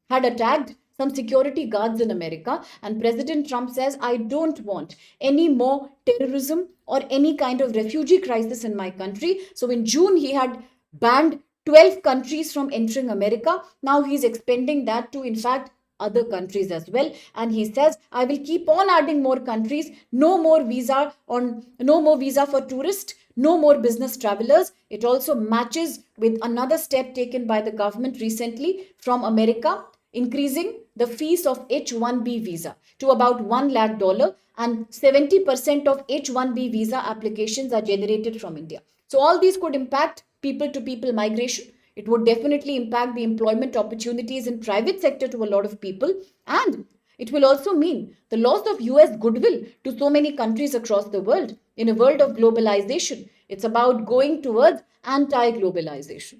had attacked some security guards in America. And President Trump says, I don't want any more terrorism or any kind of refugee crisis in my country. So in June, he had banned 12 countries from entering America. Now he's expanding that to, in fact, other countries as well. And he says, I will keep on adding more countries. No more visa for tourists. No more business travelers. It also matches with another step taken by the government recently from America, increasing the fees of H-1B visa to about $1 lakh, and 70% of H-1B visa applications are generated from India. So all these could impact people to people migration. It would definitely impact the employment opportunities in private sector to a lot of people, and it will also mean the loss of US goodwill to so many countries across the world. In a world of globalization, it's about going towards anti-globalization.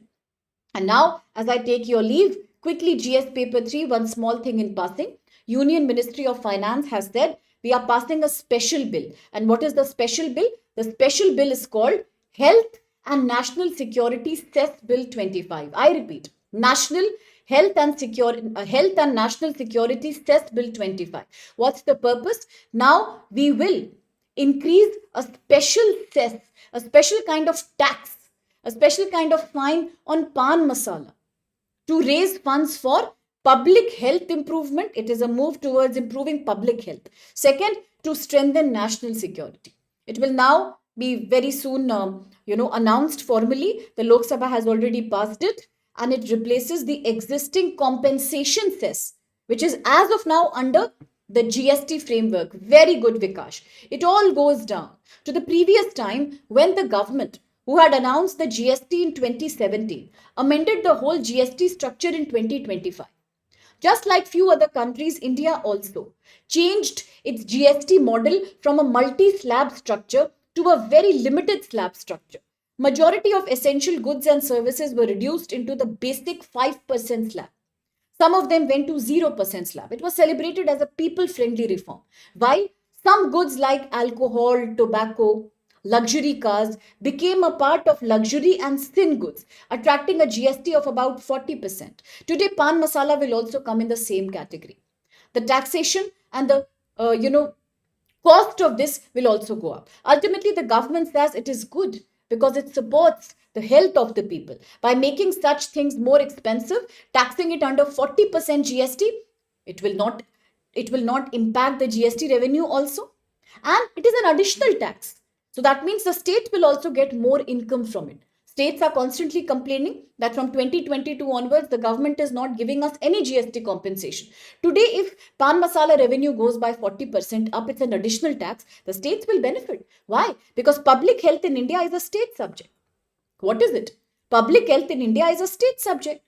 And now, as I take your leave, quickly GS paper 3, one small thing in passing. Union Ministry of Finance has said we are passing a special bill. And what is the special bill? The special bill is called Health and National Security Cess Bill 25. I repeat, Health and National Security Cess Bill 25. What's the purpose? Now we will increase a special cess, a special kind of tax, a special kind of fine on pan masala to raise funds for public health improvement. It is a move towards improving public health. Second, to strengthen national security. It will now be very soon, announced formally. The Lok Sabha has already passed it, and it replaces the existing compensation cess, which is as of now under the GST framework. Very good, Vikash. It all goes down to the previous time when the government, who had announced the GST in 2017, amended the whole GST structure in 2025. Just like few other countries, India also changed its GST model from a multi-slab structure to a very limited slab structure. Majority of essential goods and services were reduced into the basic 5% slab. Some of them went to 0% slab. It was celebrated as a people-friendly reform. While some goods like alcohol, tobacco, luxury cars became a part of luxury and thin goods, attracting a GST of about 40%. Today, pan masala will also come in the same category. The taxation and the, cost of this will also go up. Ultimately, the government says it is good because it supports the health of the people. By making such things more expensive, taxing it under 40% GST, it will not impact the GST revenue also. And it is an additional tax. So that means the state will also get more income from it. States are constantly complaining that from 2022 onwards, the government is not giving us any GST compensation. Today, if pan masala revenue goes by 40% up, it's an additional tax, the states will benefit. Why? Because public health in India is a state subject. What is it? Public health in India is a state subject.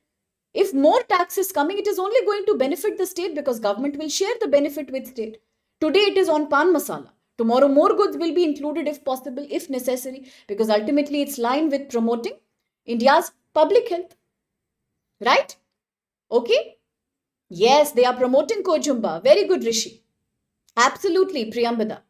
If more tax is coming, it is only going to benefit the state because government will share the benefit with state. Today it is on pan masala. Tomorrow more goods will be included if possible, if necessary, because ultimately it's lined with promoting India's public health. Right? Okay? Yes, they are promoting Kojumba. Very good, Rishi. Absolutely, Priyambada.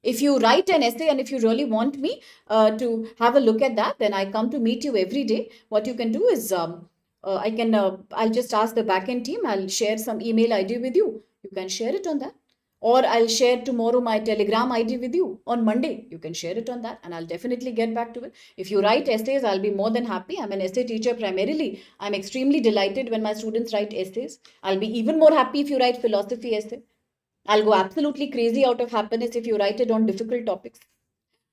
If you write an essay and if you really want me to have a look at that, then I come to meet you every day. What you can do is I'll just ask the backend team. I'll share some email ID with you. You can share it on that. Or I'll share tomorrow my Telegram ID with you on Monday. You can share it on that and I'll definitely get back to it. If you write essays, I'll be more than happy. I'm an essay teacher primarily. I'm extremely delighted when my students write essays. I'll be even more happy if you write philosophy essay. I'll go absolutely crazy out of happiness if you write it on difficult topics.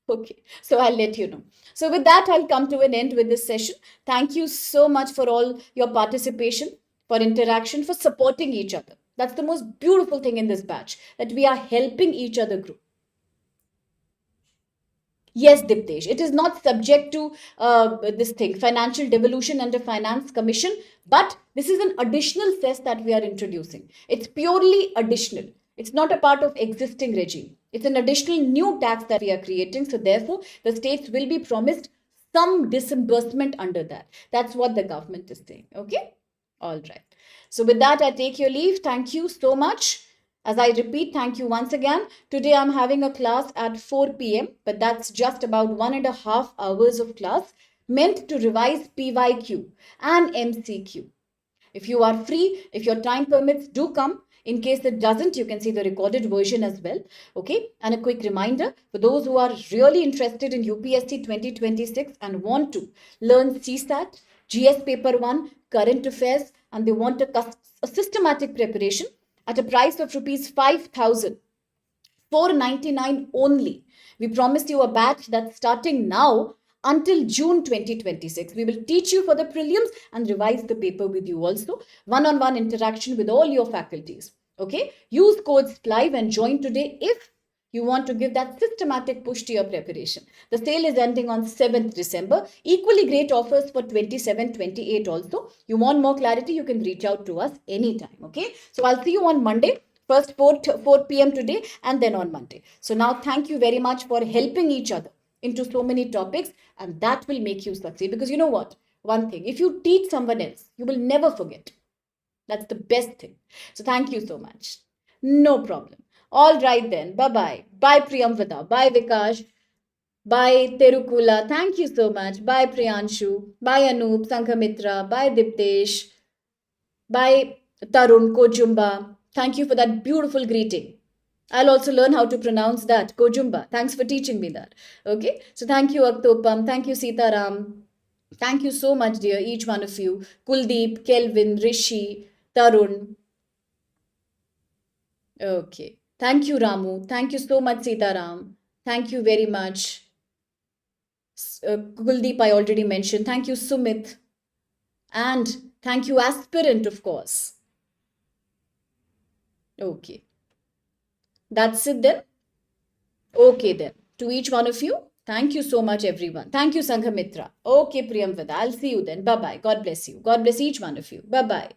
Okay, so I'll let you know. So with that, I'll come to an end with this session. Thank you so much for all your participation, for interaction, for supporting each other. That's the most beautiful thing in this batch, that we are helping each other grow. Yes, Diptesh, it is not subject to this thing, financial devolution under Finance Commission, but this is an additional cess that we are introducing. It's purely additional. It's not a part of existing regime. It's an additional new tax that we are creating. So therefore, the states will be promised some disbursement under that. That's what the government is saying. Okay? All right. So with that, I take your leave. Thank you so much. As I repeat, thank you once again. Today I'm having a class at 4 p.m., but that's just about 1.5 hours of class meant to revise PYQ and MCQ. If you are free, if your time permits, do come. In case it doesn't, you can see the recorded version as well. Okay. And a quick reminder for those who are really interested in UPSC 2026 and want to learn CSAT, GS Paper 1, Current Affairs, and they want a systematic preparation at a price of rupees 5,499 only. We promised you a batch that's starting now until June 2026. We will teach you for the prelims and revise the paper with you also. One-on-one interaction with all your faculties. Okay? Use code SLIVE and join today if you want to give that systematic push to your preparation. The sale is ending on 7th December. Equally great offers for 27, 28 also. You want more clarity, you can reach out to us anytime. Okay? So I'll see you on Monday. First 4 p.m. today and then on Monday. So now thank you very much for helping each other into so many topics, and that will make you succeed. Because you know what? One thing, if you teach someone else, you will never forget. That's the best thing. So thank you so much. No problem. All right then. Bye-bye. Bye Priyamvada. Bye Vikash. Bye Terukula. Thank you so much. Bye Priyanshu. Bye Anoop, Sanghamitra. Bye Diptesh. Bye Tarun Kojumba. Thank you for that beautiful greeting. I'll also learn how to pronounce that. Kojumba. Thanks for teaching me that. Okay. So thank you Aktopam. Thank you Sitaram. Thank you so much, dear, each one of you. Kuldeep, Kelvin, Rishi, Tarun. Okay. Thank you, Ramu. Thank you so much, Sitaram. Thank you very much. Kuldeep, I already mentioned. Thank you, Sumit. And thank you, Aspirant, of course. Okay. That's it then. Okay then. To each one of you, thank you so much, everyone. Thank you, Sanghamitra. Okay, Priyamvada. I'll see you then. Bye-bye. God bless you. God bless each one of you. Bye-bye.